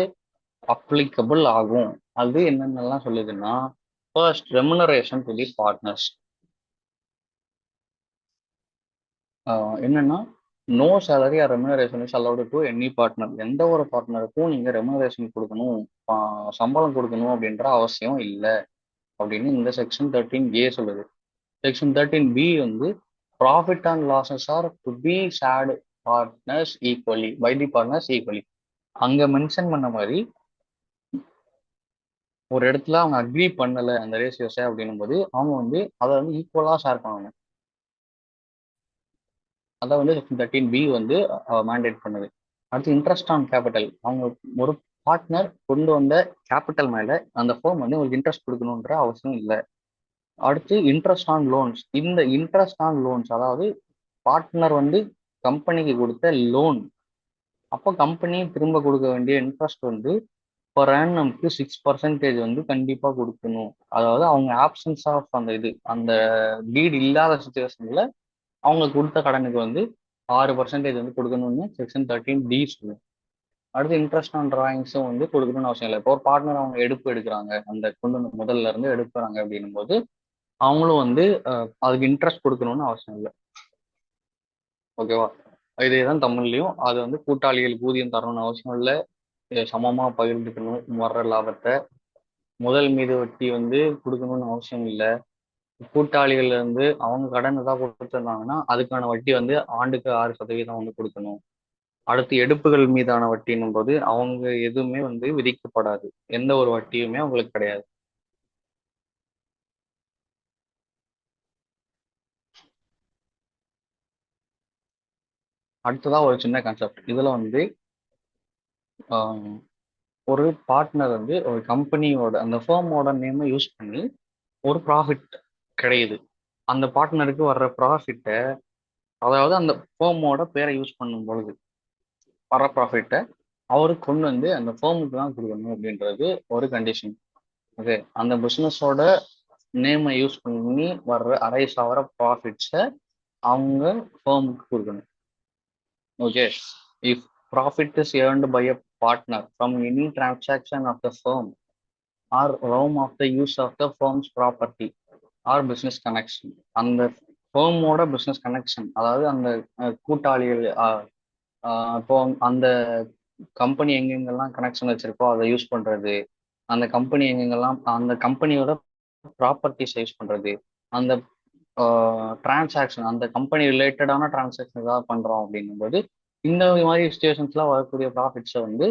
அப்ளிகபிள் ஆகும். அது என்னென்னலாம் சொல்லுதுன்னா, first remuneration to the partners. என்னன்னா, no salary or remuneration is allowed to any partner. எந்த ஒரு பார்ட்னருக்கும் நீங்க ரெமுனரேஷன் கொடுக்கணும், சம்பளம் கொடுக்கணும் அப்படின்ற அவசியம் இல்லை அப்படின்னு இந்த செக்ஷன் 13A சொல்லுது. செக்ஷன் 13B வந்து profit and losses are to be shared partners equally by the partners equally. அங்க மென்ஷன் பண்ண மாதிரி ஒரு இடத்துல அவங்க அக்ரி பண்ணல அந்த ரேஷியோஸை அப்படின்னும் போது அவங்க வந்து அதை வந்து ஈக்குவலா ஷேர் பண்ணணும். அதை வந்து செக்ஷன் 13B வந்து மேண்டேட் பண்ணுது. அடுத்து இன்ட்ரெஸ்ட் ஆன் கேபிட்டல். அவங்க ஒரு பார்ட்னர் கொண்டு வந்த கேபிட்டல் மேல அந்த ஃபோம் வந்து உங்களுக்கு இன்ட்ரெஸ்ட் கொடுக்கணுன்ற அவசியம் இல்லை. அடுத்து இன்ட்ரெஸ்ட் ஆன் லோன்ஸ். இந்த இன்ட்ரெஸ்ட் ஆன் லோன்ஸ் அதாவது பார்ட்னர் வந்து கம்பெனிக்கு கொடுத்த லோன், அப்போ கம்பெனி திரும்ப கொடுக்க வேண்டிய இன்ட்ரெஸ்ட் வந்து பர் ஆனம்க்கு 6% வந்து கண்டிப்பா கொடுக்கணும். அதாவது அவங்க ஆப்சன்ஸ் ஆஃப் அந்த அந்த டீட் இல்லாத சுச்சுவேஷன்ல அவங்க கொடுத்த கடனுக்கு வந்து 6% வந்து கொடுக்கணும்னு செக்ஷன் 13D சொல்லுது. அடுத்து இன்ட்ரெஸ்ட் ஆன் டிராயிங்ஸும் வந்து கொடுக்கணும்னு அவசியம் இல்லை. இப்போ ஒரு பார்ட்னர் அவங்க எடுப்பு எடுக்கிறாங்க, அந்த கொண்டு வந்து முதல்ல இருந்து எடுக்கிறாங்க அப்படின்னும் போது அவங்களும் வந்து அதுக்கு இன்ட்ரெஸ்ட் கொடுக்கணும்னு அவசியம் இல்லை. ஓகேவா? இதேதான் தமிழ்லையும். அது வந்து கூட்டாளிகளுக்கு ஊதியம் தரணும்னு அவசியம் இல்லை, சமமா பகிர்ந்துக்கணும் வர்ற லாபத்தை, முதல் மீது வட்டி வந்து கொடுக்கணும்னு அவசியம் இல்லை, கூட்டாளிகள் வந்து அவங்க கடன் ஏதாவது கொடுத்துருந்தாங்கன்னா அதுக்கான வட்டி வந்து ஆண்டுக்கு 6% வந்து கொடுக்கணும். அடுத்து எடுப்புகள் மீதான வட்டின்னும் போது அவங்க எதுவுமே வந்து விதிக்கப்படாது, எந்த ஒரு வட்டியுமே அவங்களுக்கு கிடையாது. அடுத்ததா ஒரு சின்ன கான்செப்ட். இதுல வந்து ஒரு பார்ட்னர் வந்து ஒரு கம்பெனியோட அந்த ஃபேமோட நேமை யூஸ் பண்ணி ஒரு ப்ராஃபிட் கிடையுது. அந்த பார்ட்னருக்கு வர்ற ப்ராஃபிட்டை, அதாவது அந்த ஃபேமோட பேரை யூஸ் பண்ணும் பொழுது வர ப்ராஃபிட்டை அவருக்கு கொண்டு வந்து அந்த ஃபேமுக்கு தான் கொடுக்கணும் அப்படின்றது ஒரு கண்டிஷன். ஓகே, அந்த பிஸ்னஸோட நேமை யூஸ் பண்ணி வர்ற 250,000 ப்ராஃபிட்ஸை அவங்க ஃபேமுக்கு கொடுக்கணும். Okay, if profit is earned by a partner from any transaction of the firm or from of the use of the firm's property or business connection. அந்த ஃபேமோட பிஸ்னஸ் கனெக்ஷன், அதாவது அந்த கூட்டாளிகள், இப்போ அந்த கம்பெனி எங்கெங்கெல்லாம் கனெக்ஷன் வச்சிருக்கோ அதை யூஸ் பண்றது, அந்த கம்பெனி எங்கெங்கெல்லாம் அந்த கம்பெனியோட ப்ராப்பர்ட்டிஸ் யூஸ் பண்றது, அந்த டிரான்சாக்ஷன் அந்த கம்பெனி ரிலேட்டடான டிரான்சாக்ஷன் ஏதாவது பண்றோம் அப்படின்னும் போது இந்த மாதிரி சுச்சுவேஷன்ஸ்லாம் வரக்கூடிய ப்ராஃபிட்ஸை வந்து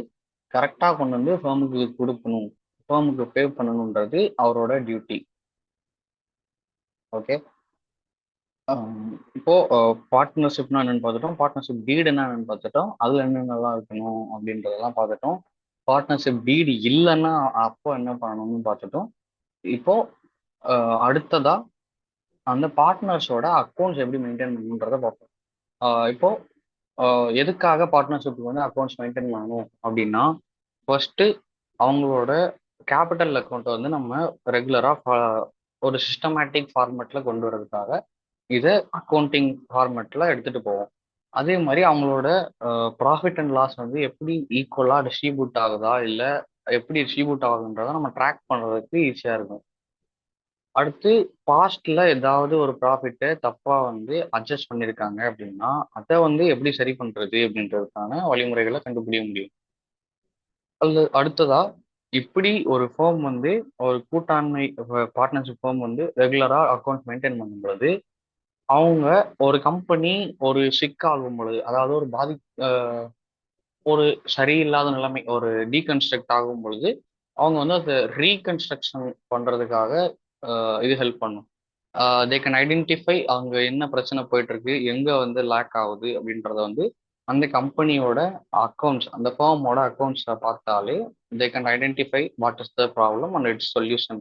கரெக்டாக கொண்டு வந்து ஃபேமுக்கு கொடுக்கணும், ஃபேமுக்கு பே பண்ணணுன்றது அவரோட டியூட்டி. ஓகே, இப்போ பார்ட்னர்ஷிப்னா என்னன்னு பார்த்துட்டோம், பார்ட்னர்ஷிப் டீடு என்னன்னு பார்த்துட்டோம், அதுல என்னென்னலாம் இருக்கணும் அப்படின்றதெல்லாம் பார்த்துட்டோம். பார்ட்னர்ஷிப் டீடு இல்லைன்னா அப்போ என்ன பண்ணணும்னு பார்த்துட்டோம். இப்போ அடுத்ததா அந்த பார்ட்னர்ஸோட அக்கௌண்ட்ஸ் எப்படி மெயின்டைன் பண்ணணுன்றதை பார்ப்போம். இப்போ எதுக்காக பார்ட்னர்ஷிப்புக்கு வந்து அக்கௌண்ட்ஸ் மெயின்டைன் பண்ணணும் அப்படின்னா, ஃபர்ஸ்ட் அவங்களோட கேபிட்டல் அக்கௌண்ட்டை வந்து நம்ம ரெகுலராக ஒரு சிஸ்டமேட்டிக் ஃபார்மேட்ல கொண்டு வரதுக்காக இதை அக்கௌண்டிங் ஃபார்மேட்ல எடுத்துட்டு போவோம். அதே மாதிரி அவங்களோட ப்ராஃபிட் அண்ட் லாஸ் வந்து எப்படி ஈக்குவலா டிஸ்ட்ரிபியூட் ஆகுதா இல்லை எப்படி டிஸ்ட்ரிபியூட் ஆகுன்றதை நம்ம ட்ராக் பண்றதுக்கு ஈஸியா இருக்கும். அடுத்து பாஸ்ட்ல ஏதாவது ஒரு ப்ராஃபிட்டை தப்பா வந்து அட்ஜஸ்ட் பண்ணியிருக்காங்க அப்படின்னா அதை வந்து எப்படி சரி பண்றது அப்படின்றதுக்கான வழிமுறைகளை கண்டுபிடிக்க முடியும். அது அடுத்ததா இப்படி ஒரு ஃபேம் வந்து ஒரு கூட்டாண்மை பார்ட்னர்ஷிப் ஃபேம் வந்து ரெகுலரா அக்கௌண்ட் மெயின்டைன் பண்ணும் பொழுது அவங்க ஒரு கம்பெனி ஒரு சிக்காகும் பொழுது, அதாவது ஒரு ஒரு சரியில்லாத நிலைமை, ஒரு டீகன்ஸ்ட்ரக்ட் ஆகும் பொழுது அவங்க வந்து அதை ரீகன்ஸ்ட்ரக்ஷன் பண்றதுக்காக இது ஹெல்ப் பண்ணும். தே கேன் ஐடென்டிஃபை அங்கே என்ன பிரச்சனை போயிட்டு இருக்கு, எங்க வந்து லேக் ஆகுது அப்படின்றத வந்து அந்த கம்பெனியோட அக்கௌண்ட்ஸ், அந்த ஃபேமோட அக்கௌண்ட்ஸை பார்த்தாலே they can identify what is the problem and it's solution.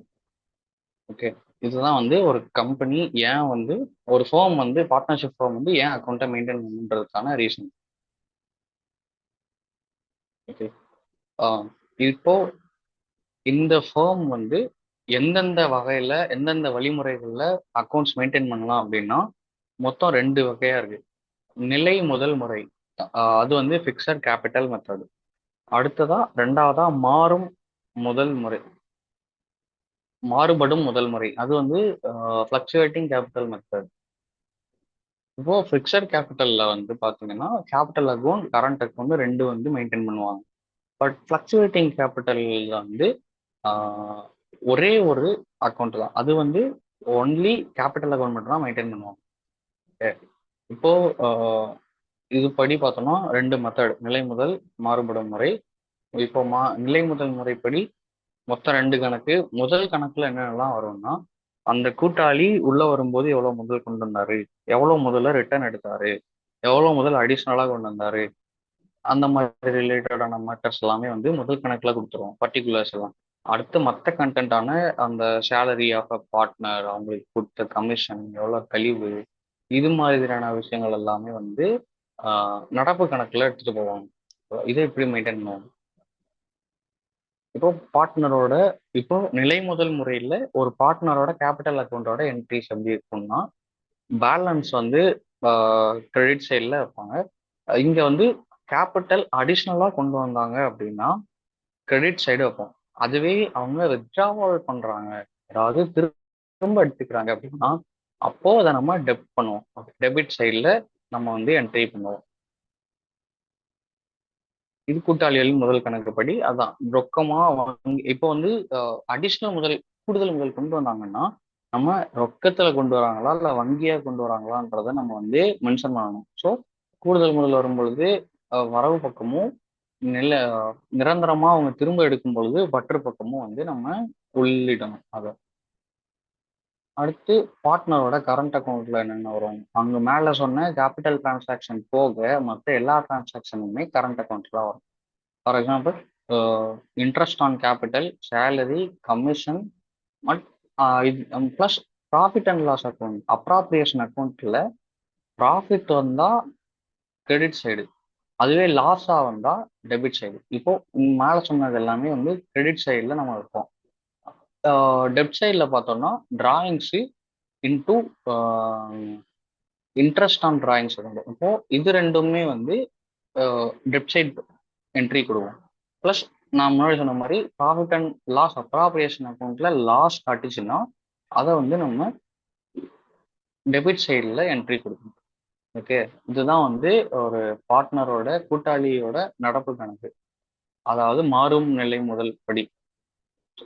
Okay, இதுதான் வந்து ஒரு கம்பெனி ஏன் வந்து ஒரு ஃபேம் வந்து பார்ட்னர்ஷிப் ஃபேம் வந்து ஏன் அக்கௌண்ட்டை மெயின்டைன் பண்ணுன்றதுக்கான ரீசன். ஓகே, இப்போ இந்த ஃபேம் வந்து எந்தெந்த வகையில எந்தெந்த வழிமுறைகள்ல அக்கௌண்ட்ஸ் மெயின்டைன் பண்ணலாம் அப்படின்னா மொத்தம் 2 வகையா இருக்கு. நிலை முதல் முறை, அது வந்து ஃபிக்ஸட் கேபிட்டல் மெத்தட். அடுத்ததா ரெண்டாவதா முதல் முறை மாறுபடும் முதல் முறை, அது வந்து ஃபிளக்சுவேட்டிங் கேபிட்டல் மெத்தட். இப்போ ஃபிக்ஸட் கேபிட்டல்ல வந்து பாத்தீங்கன்னா கேபிட்டல் அக்கௌண்ட் கரண்ட் அக்கௌண்ட் ரெண்டு வந்து மெயின்டைன் பண்ணுவாங்க. பட் ஃபிளக்சுவேட்டிங் கேபிட்டல்ல வந்து ஆஹ், ஒரே ஒரு அக்கௌண்ட் தான், அது வந்து ஒன்லி கேபிட்டல் அக்கௌண்ட் மட்டும் தான் மெயின்டைன் பண்ணுவாங்க. Okay. இப்போ இது படி பார்த்தோம்னா 2 மெத்தட், நிலை முதல் மாறுபடும் முறை. இப்போ நிலை முதல் முறைப்படி மொத்தம் 2 கணக்கு. முதல் கணக்குல என்னென்னலாம் வரும்னா, அந்த கூட்டாளி உள்ள வரும்போது எவ்வளவு முதல் கொண்டு வந்தாரு, எவ்வளவு முதல்ல ரிட்டர்ன் எடுத்தாரு, எவ்வளவு முதல் அடிஷ்னலா கொண்டு வந்தாரு, அந்த மாதிரி ரிலேட்டடான மேட்டர்ஸ் எல்லாமே வந்து முதல் கணக்குல கொடுத்துருவோம், பர்டிகுலர்ஸ் எல்லாம். அடுத்து மற்ற கண்டென்ட்டான அந்த சேலரி ஆஃப் அ பார்ட்னர், அவங்களுக்கு கொடுத்த கமிஷன், எவ்வளவு கழிவு, இது மாதிரியான விஷயங்கள் எல்லாமே வந்து நடப்பு கணக்குல எடுத்துட்டு போவாங்க. இதை எப்படி மெயின்டைன் பண்ணுவாங்க? இப்போ பார்ட்னரோட இப்போ நிலை முதல் முறையில் ஒரு பார்ட்னரோட கேபிட்டல் அக்கௌண்டோட என்ட்ரிஸ் எப்படி இருக்கும்னா, பேலன்ஸ் வந்து கிரெடிட் சைடில் வைப்பாங்க. இங்கே வந்து கேபிட்டல் அடிஷ்னலாக கொண்டு வந்தாங்க அப்படின்னா கிரெடிட் சைடு வைப்போம். அதுவே அவங்க வித்ட்ராவல் பண்ணுறாங்க, அதாவது திரும்ப எடுத்துக்கிறாங்க அப்படின்னா அப்போ அதை நம்ம டெபிட் பண்ணுவோம். டெபிட் சைடில் நம்ம வந்து என்ட்ரி பண்ணுவோம். இது கூட்டாளிகளின் முதல் கணக்குப்படி அதான் ரொக்கமா இப்போ வந்து அடிஷ்னல் முதல் கூடுதல் முதல் கொண்டு வந்தாங்கன்னா நம்ம ரொக்கத்துல கொண்டு வராங்களா இல்ல வங்கியா கொண்டு வராங்களான்றத நம்ம வந்து மென்ஷன் பண்ணணும். ஸோ கூடுதல் முதல் வரும் பொழுது வரவு பக்கமும் நிரந்தரமா அவங்க திரும்ப எடுக்கும் பொழுது பற்று பக்கமும் வந்து நம்ம உள்ளிடணும். அதை அடுத்து பார்ட்னரோட கரண்ட் அக்கௌண்ட்ல என்னென்ன வரும், அங்க மேல சொன்ன கேபிட்டல் டிரான்சாக்ஷன் போக மற்ற எல்லா டிரான்சாக்ஷனுமே கரண்ட் அக்கௌண்ட்ல வரும். For example, interest on capital, salary, commission, இது plus profit and loss account. Appropriation அக்கௌண்ட்ல ப்ராஃபிட் வந்தா கிரெடிட் சைடு, அதுவே லாஸா வந்தா டெபிட் சைடு. இப்போ மேலே சொன்னது எல்லாமே வந்து கிரெடிட் சைடில் நம்ம இருப்போம். டெபிட் சைடில் பார்த்தோம்னா drawings into interest on drawings இருக்கும். இப்போ இது ரெண்டுமே வந்து டெபிட் சைட் என்ட்ரி கொடுவோம். ப்ளஸ் நான் முன்னாடி சொன்ன மாதிரி ப்ராஃபிட் அண்ட் லாஸ் அப்ராப்ரியேஷன் அக்கௌண்ட்ல லாஸ் காட்டுச்சுன்னா அதை வந்து நம்ம டெபிட் சைடில் என்ட்ரி கொடுக்கணும். ஓகே, இதுதான் வந்து ஒரு பார்ட்னரோட கூட்டாளியோட நடப்பு கணக்கு, அதாவது மாறும் நிலை முதல் படி,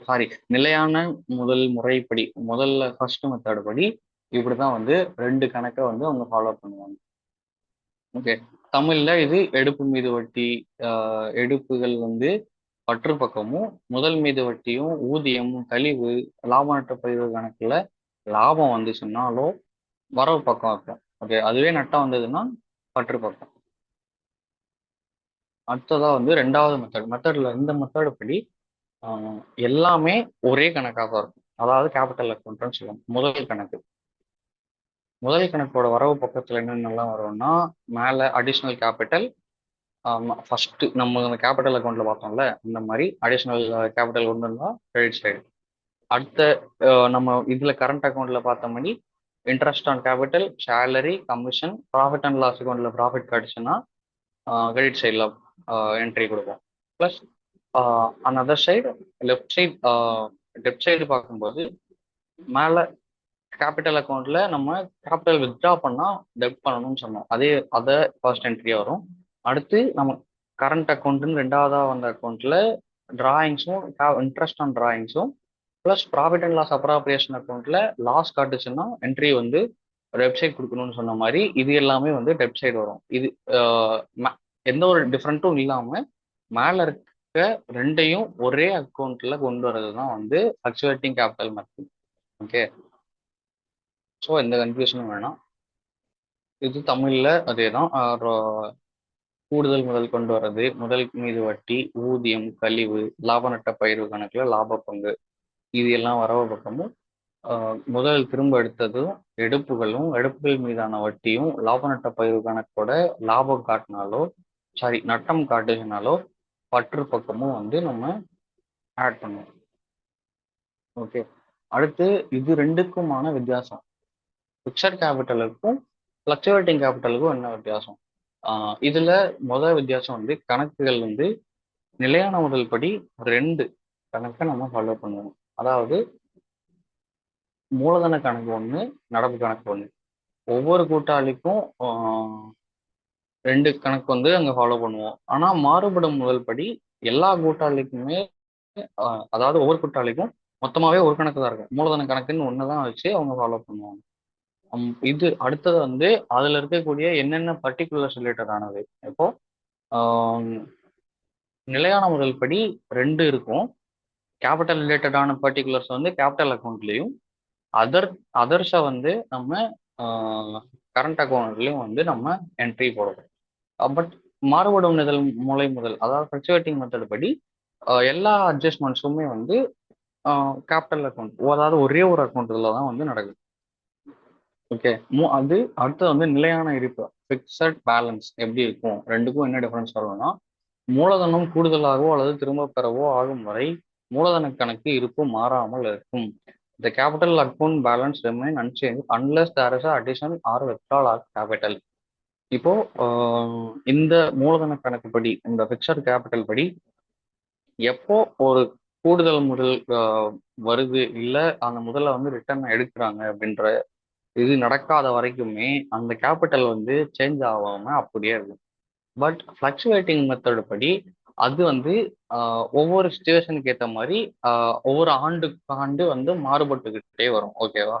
சாரி நிலையான முதல் முறைப்படி, முதல்ல ஃபர்ஸ்ட் மெத்தட் படி இப்படிதான் வந்து 2 கணக்கை வந்து அவங்க ஃபாலோ பண்ணுவாங்க. ஓகே, தமிழ்ல இது எடுப்பு மீது வட்டி. எடுப்புகள் வந்து பற்று பக்கமும், முதல் மீது வட்டியும் ஊதியம் கழிவு லாப நட்ட பதிவு கணக்குல லாபம் வந்துச்சுன்னாலோ வரவு பக்கம் இருக்கும். ஓகே, அதுவே நட்டம் வந்ததுன்னா பற்று பக்கம். அடுத்ததா வந்து 2வது மெத்தட்ல இந்த மெத்தடு படி எல்லாமே ஒரே கணக்காக தான் இருக்கும். அதாவது கேபிட்டல் அக்கௌண்ட்னு சொல்லுவாங்க. முதல் கணக்கோட வரவு பக்கத்துல என்னென்னலாம் வரும்னா, மேல அடிஷ்னல் கேபிட்டல், ஃபர்ஸ்ட் நம்ம அந்த கேபிட்டல் அக்கௌண்ட்ல பார்த்தோம்ல இந்த மாதிரி அடிஷ்னல் கேபிட்டல் கொண்டு வந்தா கிரெடிட் சைடு. அடுத்த நம்ம இதுல கரண்ட் அக்கௌண்ட்ல பார்த்த மாதிரி interest on capital, salary, commission, profit and loss அக்கௌண்ட்ல ப்ராஃபிட் காட்டுச்சுன்னா கிரெடிட் சைடில் என்ட்ரி கொடுப்போம். Plus another side left side left side பார்க்கும்போது மேலே கேபிட்டல் அக்கௌண்ட்ல நம்ம கேபிட்டல் வித்ட்ரா பண்ணா டெபிட் பண்ணணும்னு சொன்னோம், அதை ஃபர்ஸ்ட் என்ட்ரியா வரும். அடுத்து நம்ம கரண்ட் அக்கௌண்ட்னு 2வதா வந்த அக்கௌண்ட்ல டிராயிங்ஸும் இன்ட்ரெஸ்ட் ஆன் டிராயிங்ஸும் plus profit and loss appropriation அக்கௌண்ட்ல லாஸ் காட்டுச்சுன்னா என்ட்ரி வந்து வெப்சைட் கொடுக்கணும்னு சொன்ன மாதிரி இது எல்லாமே வந்து வெப்சைட் வரும். இது எந்த ஒரு டிஃப்ரெண்ட்டும் இல்லாம மேல இருக்க ரெண்டையும் ஒரே அக்கௌண்ட்ல கொண்டு வர்றது தான் வந்து fluctuating capital method. Okay, so எந்த கன்ஃபியூஷனும் வேணாம். இது தமிழ்ல அதே தான். கூடுதல் முதல் கொண்டு வர்றது, முதல் மீது வட்டி, ஊதியம் கழிவு லாப நட்ட பயிர்வு கணக்குல லாப பங்கு, இது எல்லாம் வரவு பக்கமும் முதல் திரும்ப எடுத்ததும் எடுப்புகளும் எடுப்புகள் மீதான வட்டியும் லாப நட்ட பயிர்வு கணக்கோட லாபம் காட்டினாலோ சாரி நட்டம் காட்டுச்சுனாலோ பற்று பக்கமும் வந்து நம்ம ஆட் பண்ணுவோம். ஓகே. அடுத்து இது 2க்குமான வித்தியாசம். பிக்ஸட் கேபிட்டலுக்கும், ஃப்ளக்சுவேட்டிங் கேபிட்டலுக்கும் என்ன வித்தியாசம்? இதுல வித்தியாசம் வந்து கணக்குகள் வந்து நிலையான முதல் படி 2 கணக்க நம்ம ஃபாலோ பண்ணுவோம். அதாவது மூலதன கணக்கு 1, நடப்பு கணக்கு 1. ஒவ்வொரு கூட்டாளிக்கும் 2 கணக்கு வந்து அங்க ஃபாலோ பண்ணுவோம். ஆனா மாறுபடும் முதல் படி எல்லா கூட்டாளிக்குமே அதாவது ஒவ்வொரு கூட்டாளிக்கும் மொத்தமாவே ஒரு கணக்கு தான் இருக்கும். மூலதன கணக்குன்னு ஒன்று தான் வச்சு அவங்க ஃபாலோ பண்ணுவாங்க. இது அடுத்தது வந்து அதுல இருக்கக்கூடிய என்னென்ன பர்டிகுலர்ஸ் ரிலேட்டட் ஆனது. இப்போ ஆம், நிலையான முதல் படி 2 இருக்கும். கேபிட்டல் ரிலேட்டடான பர்டிகுலர்ஸ் வந்து கேபிட்டல் அக்கௌண்ட்லயும், அதர்ஸை வந்து நம்ம கரண்ட் அக்கௌண்ட்லயும் வந்து நம்ம என்ட்ரி போடுறோம். பட் மாறுபடும் முதல் அதாவது ஃபிளக்சுவேட்டிங் மெத்தட் படி எல்லா அட்ஜஸ்ட்மெண்ட்ஸுமே வந்து கேபிட்டல் அக்கௌண்ட், அதாவது ஒரே ஒரு அக்கௌண்ட்ல தான் வந்து நடக்குது. ஓகே. அது அடுத்தது வந்து நிலையான இருப்பு, ஃபிக்ஸட் பேலன்ஸ் எப்படி இருக்கும், ரெண்டுக்கும் என்ன டிஃபரன்ஸ் வரும்னா, மூலதனம் கூடுதலாகவோ அல்லது திரும்ப பெறவோ ஆகும் வரை மூலதன கணக்கு இருப்பு மாறாமல் இருக்கும். The capital account balance remain unchanged unless there is a addition or withdrawal of capital. இப்போ இந்த மூலதன கணக்கு படி, இந்த ஃபிக்ஸட் கேபிட்டல் படி எப்போ ஒரு கூடுதல் முதல் வருது, இல்ல அந்த முதல்ல வந்து ரிட்டர்ன் எடுக்கிறாங்க அப்படின்ற இது நடக்காத வரைக்குமே அந்த கேபிட்டல் வந்து சேஞ்ச் ஆகாம அப்படியே இருக்கும். பட் ஃப்ளக்சுவேட்டிங் மெத்தட் படி அது வந்து ஒவ்வொரு சுச்சுவேஷனுக்கு ஏற்ற மாதிரி ஒவ்வொரு ஆண்டுக்கு ஆண்டு வந்து மாறுபட்டுக்கிட்டே வரும். ஓகேவா?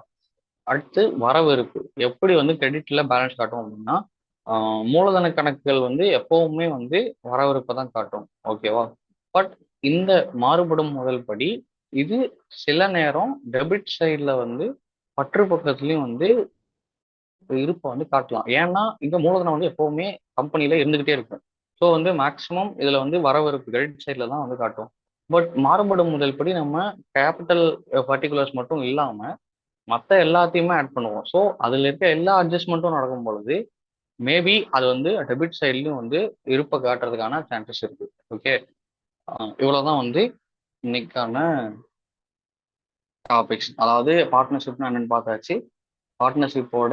அடுத்து வரவு இருப்பு எப்படி வந்து கிரெடிட்ல பேலன்ஸ் காட்டும் அப்படின்னா, மூலதன கணக்குகள் வந்து எப்பவுமே வந்து வரவிருப்பை தான் காட்டும். ஓகேவா? பட் இந்த மாறுபடும் முதல் படி இது சில நேரம் டெபிட் சைட்ல வந்து பற்று பக்கத்துலயும் வந்து இருப்பை வந்து காட்டலாம். ஏன்னா இந்த மூலதனம் வந்து எப்பவுமே கம்பெனில இருந்துகிட்டே இருக்கும். ஸோ வந்து மேக்சிமம் இதுல வந்து வரவிருப்பு கிரெடிட் சைட்ல தான் வந்து காட்டும். பட் மாறுபடும் முதல் படி நம்ம கேபிட்டல் பர்டிகுலர்ஸ் மட்டும் இல்லாம மற்ற எல்லாத்தையுமே ஆட் பண்ணுவோம். ஸோ அதுல இருக்க எல்லா அட்ஜஸ்ட்மெண்ட்டும் நடக்கும் பொழுது மேபி அது வந்து டெபிட் சைட்லயும் வந்து இருப்பை காட்டுறதுக்கான சான்சஸ் இருக்கு. ஓகே. இவ்வளவுதான் வந்து இன்னைக்கான டாபிக்ஸ். அதாவது பார்ட்னர்ஷிப்னா என்னன்னு பார்த்தாச்சு, பார்ட்னர்ஷிப்போட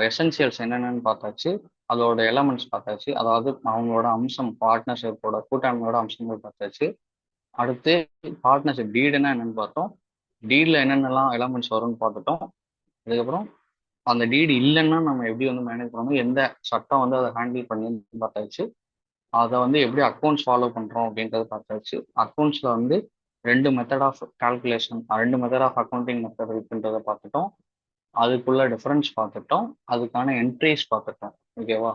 எசென்சியல்ஸ் என்னென்னு பார்த்தாச்சு, அதோட எலமெண்ட்ஸ் பார்த்தாச்சு, அதாவது அவங்களோட அம்சம், பார்ட்னர்ஷிப்போட கூட்டாண்மையோட அம்சங்கள் பார்த்தாச்சு. அடுத்து பார்ட்னர்ஷிப் டீடுன்னா என்னன்னு பார்த்தோம், டீட்ல என்னென்னலாம் எலமெண்ட்ஸ் வரும்னு பார்த்துட்டோம். அதுக்கப்புறம் அந்த டீடு இல்லைன்னா நம்ம எப்படி வந்து மேனேஜ் பண்ணணும், எந்த சட்டம் வந்து அதை ஹேண்டில் பண்ணி பார்த்தாச்சு. அதை வந்து எப்படி அக்கௌண்ட்ஸ் ஃபாலோ பண்ணுறோம் அப்படின்றத பார்த்தாச்சு. அக்கௌண்ட்ஸில் வந்து 2 method of calculation, 2 method of accounting method இருக்குன்றதை பார்த்துட்டோம். அதுக்குள்ள டிஃபரன்ஸ் பார்த்துட்டோம். அதுக்கான என்ட்ரிஸ் பார்த்துட்டோம். ஓகேவா?